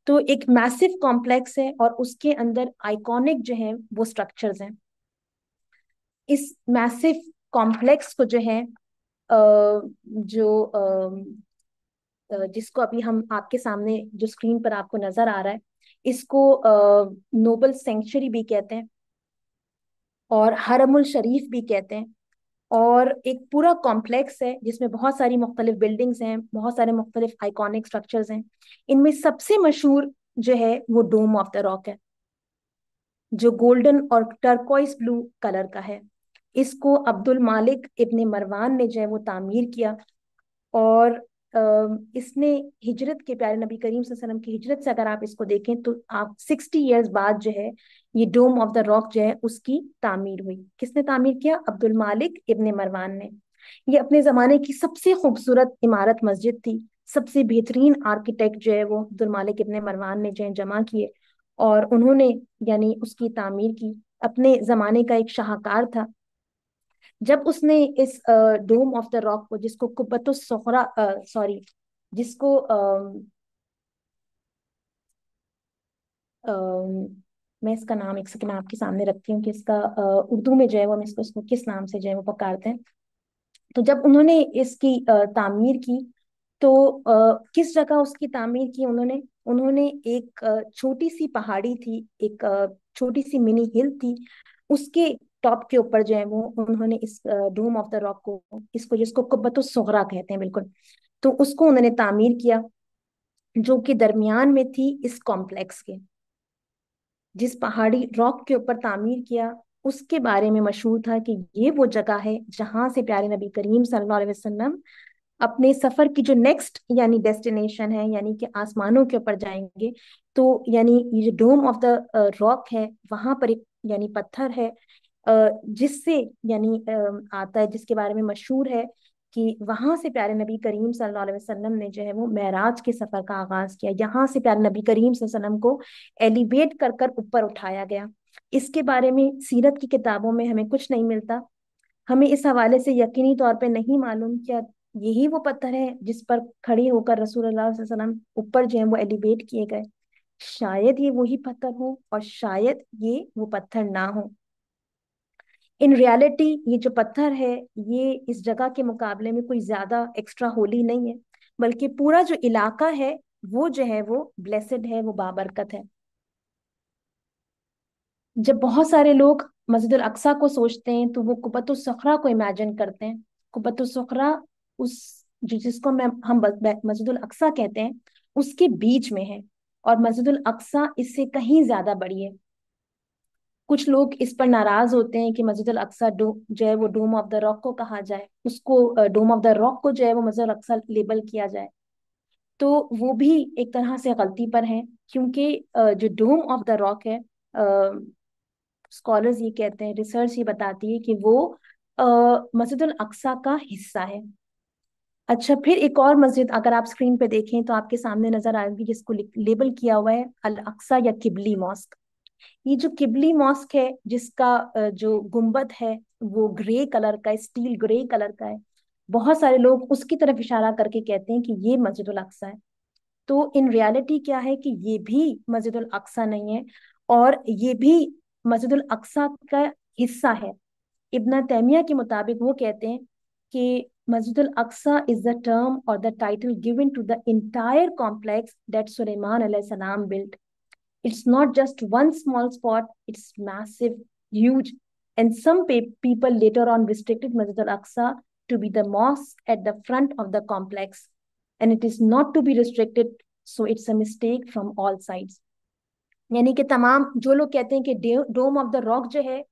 تو ایک میسو کمپلیکس ہے اور اس کے اندر آئیکونک جو ہیں وہ سٹرکچرز ہیں۔ اس میسو کمپلیکس کو جو ہے جو جس کو ابھی ہم آپ کے سامنے جو اسکرین پر آپ کو نظر آ رہا ہے، اس کو نوبل سینکچری بھی کہتے ہیں اور حرم الشریف بھی کہتے ہیں، اور ایک پورا کمپلیکس ہے جس میں بہت ساری مختلف بلڈنگز ہیں، بہت سارے مختلف آئیکونک سٹرکچرز ہیں۔ ان میں سب سے مشہور جو ہے وہ ڈوم آف دا راک ہے جو گولڈن اور ٹرکوائز بلو کلر کا ہے۔ اس کو عبد المالک ابن مروان نے جو ہے وہ تعمیر کیا، اور اس نے ہجرت کے، پیارے نبی کریم صلی اللہ علیہ وسلم کی ہجرت سے اگر آپ اس کو دیکھیں تو آپ 60 ایئرز بعد جو ہے یہ ڈوم آف دا راک جو ہے اس کی تعمیر ہوئی۔ کس نے تعمیر کیا؟ عبد المالک ابن مروان نے۔ یہ اپنے زمانے کی سب سے خوبصورت عمارت مسجد تھی، سب سے بہترین آرکیٹیکٹ جو ہے وہ عبد المالک ابن مروان نے جو ہے جمع کیے، اور انہوں نے یعنی اس کی تعمیر کی۔ اپنے زمانے کا ایک شاہکار تھا، جب اس نے اس ڈوم آف دا راک کو، جس کو قبۃ الصخرہ سوری جس کو میں اس کا نام ایک سیکنڈ آپ کے سامنے رکھتی ہوں کہ اس کا اردو میں جو ہے وہ ہم اس کو کس نام سے جو ہے وہ پکارتے ہیں۔ تو جب انہوں نے اس کی تعمیر کی تو کس جگہ اس کی تعمیر کی انہوں نے ایک چھوٹی سی پہاڑی تھی، ایک چھوٹی سی منی ہل تھی، اس کے ٹاپ کے اوپر جو ہے وہ انہوں نے اس ڈوم آف دا راک کو، جس کو قبۃ الصغریٰ کہتے ہیں بالکل، تو اس کو انہوں نے تعمیر کیا جو کہ درمیان میں تھی اس کمپلیکس کے۔ جس پہاڑی راک کے اوپر تعمیر کیا اس کے بارے میں مشہور تھا کہ یہ وہ جگہ ہے جہاں سے پیارے نبی کریم صلی اللہ علیہ وسلم اپنے سفر کی جو نیکسٹ یعنی ڈیسٹینیشن ہے، یعنی کہ آسمانوں کے اوپر جائیں گے، تو یعنی یہ جو ڈوم آف دا راک ہے وہاں پر ایک یعنی پتھر ہے جس سے یعنی آتا ہے، جس کے بارے میں مشہور ہے کہ وہاں سے پیارے نبی کریم صلی اللہ علیہ وسلم نے جو ہے وہ معراج کے سفر کا آغاز کیا، یہاں سے پیارے نبی کریم صلی اللہ علیہ وسلم کو ایلیویٹ کر کر اوپر اٹھایا گیا۔ اس کے بارے میں سیرت کی کتابوں میں ہمیں کچھ نہیں ملتا، ہمیں اس حوالے سے یقینی طور پہ نہیں معلوم کیا یہی وہ پتھر ہے جس پر کھڑے ہو کر رسول اللہ صلی اللہ علیہ وسلم اوپر جو ہے وہ ایلیویٹ کیے گئے۔ شاید یہ وہی پتھر ہو اور شاید یہ وہ پتھر نہ ہو۔ ان ریالٹی یہ جو پتھر ہے یہ اس جگہ کے مقابلے میں کوئی زیادہ ایکسٹرا ہولی نہیں ہے، بلکہ پورا جو علاقہ ہے وہ جو ہے وہ بلیسڈ ہے، وہ بابرکت ہے۔ جب بہت سارے لوگ مسجد الاقصی کو سوچتے ہیں تو وہ قبۃ الصخرہ کو امیجن کرتے ہیں۔ قبۃ الصخرہ اس جس کو ہم مسجد الاقصی کہتے ہیں اس کے بیچ میں ہے، اور مسجد الاقصی اس سے کہیں زیادہ بڑی ہے۔ کچھ لوگ اس پر ناراض ہوتے ہیں کہ مسجد الاقصی جو ہے وہ ڈوم آف دا راک کو کہا جائے، اس کو ڈوم آف دا راک کو جو ہے وہ مسجد الاقصی لیبل کیا جائے، تو وہ بھی ایک طرح سے غلطی پر ہیں، کیونکہ جو ڈوم آف دا راک ہے، اسکالرز یہ کہتے ہیں، ریسرچ یہ بتاتی ہے کہ وہ مسجد الاقصی کا حصہ ہے۔ اچھا، پھر ایک اور مسجد اگر آپ اسکرین پہ دیکھیں تو آپ کے سامنے نظر آئے گی جس کو لیبل کیا ہوا ہے الاقصی یا قبلی ماسک۔ یہ جو قبلی ماسک ہے جس کا جو گنبد ہے وہ گرے کلر کا، اسٹیل گرے کلر کا ہے، بہت سارے لوگ اس کی طرف اشارہ کر کے کہتے ہیں کہ یہ مسجد الاقصی ہے۔ تو ان ریالٹی کیا ہے کہ یہ بھی مسجد الاقصی نہیں ہے، اور یہ بھی مسجد الاقصی کا حصہ ہے۔ ابن تیمیہ کے مطابق وہ کہتے ہیں کہ مسجد Al-Aqsa is the term or the title given to the entire complex that سلیمان علیہ السلام built. It's not just one small spot, it's massive, huge. And some people later on restricted Masjid al-Aqsa to be the mosque at the front of the complex. And it is not to be restricted, so it's a mistake from all sides. यानी कि तमाम जो लोग कहते हैं कि डोम of the rock जो है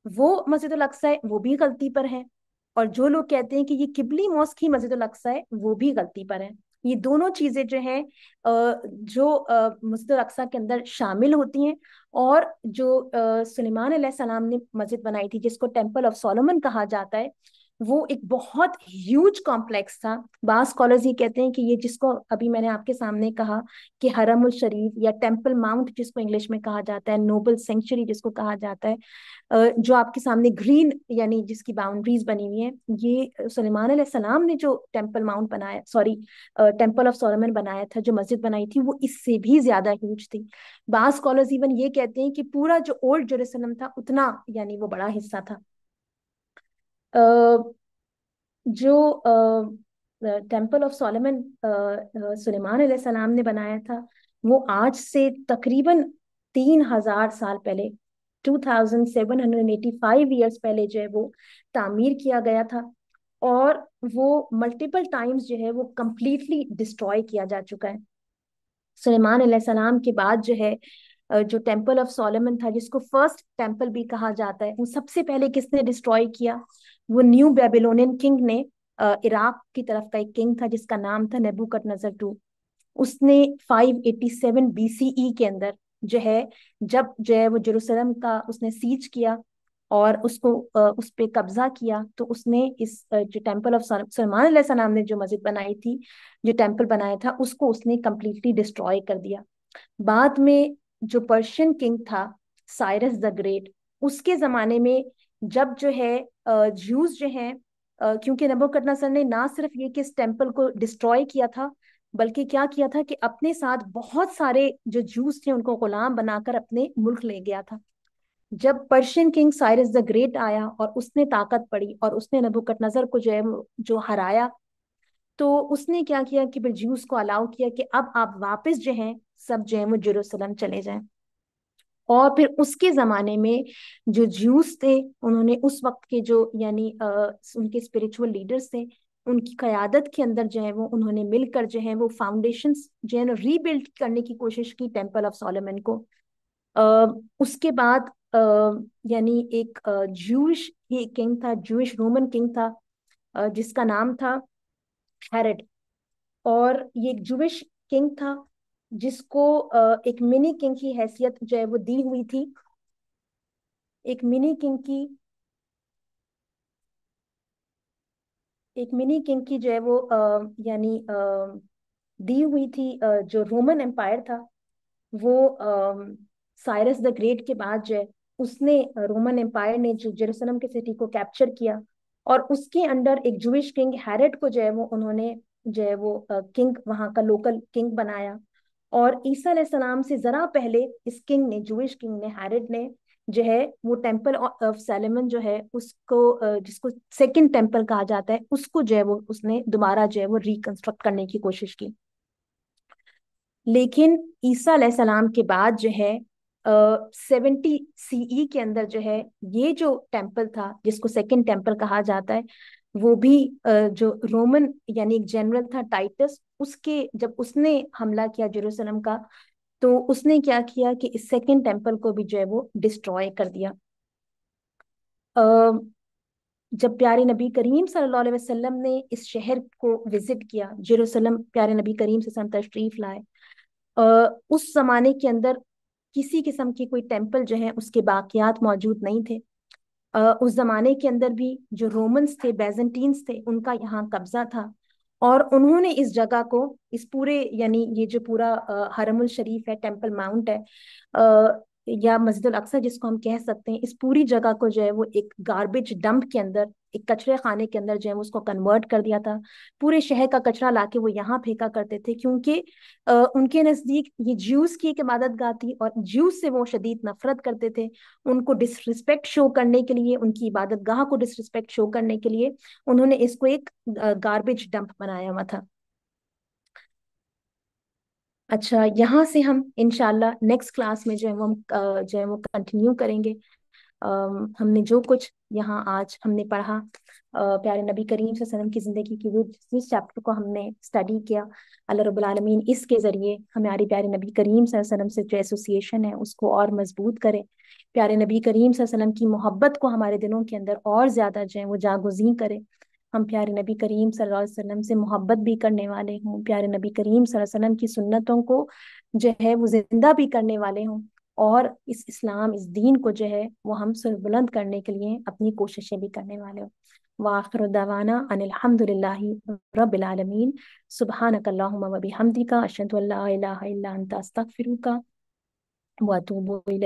वो मस्जिद अल अक्सा है, वो भी गलती पर है। और जो लोग कहते हैं कि ये किबली मॉस्क ही मस्जिद अल अक्सा है, वो भी गलती पर है। ये दोनों चीजें जो हैं जो मस्जिद अल अक्सा के अंदर शामिल होती हैं। और जो सुलेमान अलैहिस्सलाम ने मस्जिद बनाई थी, जिसको टेम्पल ऑफ सोलोमन कहा जाता है, वो एक बहुत ह्यूज कॉम्प्लेक्स था। बास स्कॉलर्स ये कहते हैं कि ये, जिसको अभी मैंने आपके सामने कहा कि हरमुल शरीफ या टेम्पल माउंट जिसको इंग्लिश में कहा जाता है, नोबल सेंचुरी जिसको कहा जाता है, जो आपके सामने ग्रीन यानी जिसकी बाउंड्रीज बनी हुई हैं, ये सुलेमान अलैहिस्सलाम ने जो टेम्पल माउंट बनाया, सॉरी टेम्पल ऑफ सोलोमन बनाया था, जो मस्जिद बनाई थी, वो इससे भी ज्यादा ह्यूज थी। बास स्कॉलर्स इवन ये कहते हैं कि पूरा जो ओल्ड जेरूसलम था उतना यानी वो बड़ा हिस्सा था। जो टेम्पल ऑफ सोलोमन सुलेमान अलैहिस्सलाम ने बनाया था, वो आज से तकरीबन 3,000 साल पहले, 2785 ईयर्स पहले जो है वो तामीर किया गया था। और वो मल्टीपल टाइम्स जो है वो कंप्लीटली डिस्ट्रॉय किया जा चुका है। सुलेमान अलैहिस्सलाम के बाद जो है जो टेम्पल ऑफ सोलोमन था, जिसको फर्स्ट टेम्पल भी कहा जाता है, वो सबसे पहले किसने डिस्ट्रॉय किया? वो न्यू बेबीलोनियन किंग ने, इराक की तरफ का एक किंग था जिसका नाम था नेबूकदनेस्सर टू। उसने 587 बीसीई के अंदर जो है, जब जो है वो जेरूसलम का उसने सीज किया और उसको उस पे कब्जा किया, तो उसने इस जो टेम्पल ऑफ सुलेमान अलैहिस्सलाम ने जो मस्जिद बनाई थी, जो टेम्पल बनाया था, उसको उसने कंप्लीटली डिस्ट्रॉय कर दिया। बाद में जो पर्शियन किंग था, साइरस द ग्रेट, उसके जमाने में जब जो है ज्यूज जो हैं, क्योंकि नबूकदनेस्सर ने ना सिर्फ ये कि इस टेम्पल को डिस्ट्रॉय किया था, बल्कि क्या किया था कि अपने साथ बहुत सारे जो ज्यूज थे उनको गुलाम बनाकर अपने मुल्क ले गया था। जब Persian king Cyrus the great आया और उसने ताकत पड़ी और उसने नबूकदनेस्सर को जो है जो हराया, तो उसने क्या किया कि फिर ज्यूस को अलाउ किया कि अब आप वापस जो हैं सब जो है वो जेरूसलम चले जाएं। और फिर उसके जमाने में जो ज्यूस थे, उन्होंने उस वक्त के जो यानी उनके स्पिरिचुअल लीडर्स थे, उनकी कयादत के अंदर जो है वो उन्होंने मिलकर जो है वो फाउंडेशंस जो है ना रीबिल्ड करने की कोशिश की टेम्पल ऑफ सोलोमन को। उसके बाद यानी एक जूश ही किंग था, जूश रोमन किंग था, जिसका नाम था हेरोड। और ये एक जूश किंग था जिसको एक मिनी किंग की हैसियत जो है वो दी हुई थी। एक मिनी किंग की एक मिनी किंग की जो है वो यानी दी हुई थी। जो रोमन एम्पायर था, वो साइरस द ग्रेट के बाद जो है, उसने रोमन एम्पायर ने जो जेरूसलम के सिटी को कैप्चर किया, और उसके अंडर एक जूइश किंग हेरोड को जो है वो उन्होंने जो है वो किंग, वहां का लोकल किंग बनाया। और ईसा अलैहिस्सलाम से जरा पहले इस किंग ने, जूइश किंग ने, हेरोड ने जो है वो टेम्पल ऑफ सैलेमन जो है उसको जिसको सेकंड टेम्पल कहा जाता है, उसको जो है वो उसने दोबारा जो है वो रिकंस्ट्रक्ट करने की कोशिश की। लेकिन ईसा अलैहिस्सलाम के बाद जो है 70 सीई के अंदर जो है, ये जो टेम्पल था जिसको सेकंड टेम्पल कहा जाता है, वो भी जो रोमन यानी एक जनरल था टाइटस, उसके जब उसने हमला किया जेरूसलम का, तो उसने क्या किया कि इस सेकंड टेम्पल को भी जो है वो डिस्ट्रॉय कर दिया। अ, जब प्यारे नबी करीम सल्लल्लाहु अलैहि वसल्लम ने इस शहर को विजिट किया, जेरूसलम, प्यारे नबी करीम से तशरीफ लाए, उस जमाने के अंदर किसी किस्म की कोई टेम्पल जो है उसके बाकियात मौजूद नहीं थे। उस जमाने के अंदर भी जो रोमन्स थे, बैजेंटीन्स थे, उनका यहाँ कब्जा था। और उन्होंने इस जगह को, इस पूरे यानी ये जो पूरा हरमुल शरीफ है, टेम्पल माउंट है, या मस्जिद अल अक्सा जिसको हम कह सकते हैं, इस पूरी जगह को जो है वो एक गार्बेज डंप के अंदर, एक कचरे खाने के अंदर जो है वो उसको कन्वर्ट कर दिया था। पूरे शहर का कचरा लाके वो यहाँ फेंका करते थे, क्योंकि उनके नजदीक ये ज्यूस की एक इबादत गाह थी और ज्यूस से वो शदीद नफरत करते थे। उनको डिसरिस्पेक्ट शो करने के लिए, उनकी इबादत गाह को डिसरिस्पेक्ट शो करने के लिए, उन्होंने इसको एक गार्बेज डंप बनाया हुआ था। अच्छा, यहाँ से हम इंशाल्लाह नेक्स्ट क्लास में जो है वो हम जो है वो कंटिन्यू करेंगे। ہم نے جو کچھ یہاں آج ہم نے پڑھا، پیارے نبی کریم صلی اللہ علیہ وسلم کی زندگی کی جس چیپٹر کو ہم نے اسٹڈی کیا، اللہ رب العالمین اس کے ذریعے ہمارے پیارے نبی کریم صلی اللہ علیہ وسلم سے جو ایسوسیشن ہے اس کو اور مضبوط کرے، پیارے نبی کریم صلی اللہ علیہ وسلم کی محبت کو ہمارے دلوں کے اندر اور زیادہ جو ہے وہ جاگزیں کرے، ہم پیارے نبی کریم صلی اللہ علیہ وسلم سے محبت بھی کرنے والے ہوں، پیارے نبی کریم صلی اللہ علیہ وسلم کی سنتوں کو جو ہے وہ زندہ بھی کرنے والے ہوں، اور اس اسلام اس دین کو جو ہے وہ ہم سر بلند کرنے کے لیے اپنی کوششیں بھی کرنے والے ہوں۔ وآخر دعوانا ان الحمد للہ رب العالمین، سبحانک اللہم و بحمدک، اشہد ان لا الہ الا انت، استغفرک واتوب الیک۔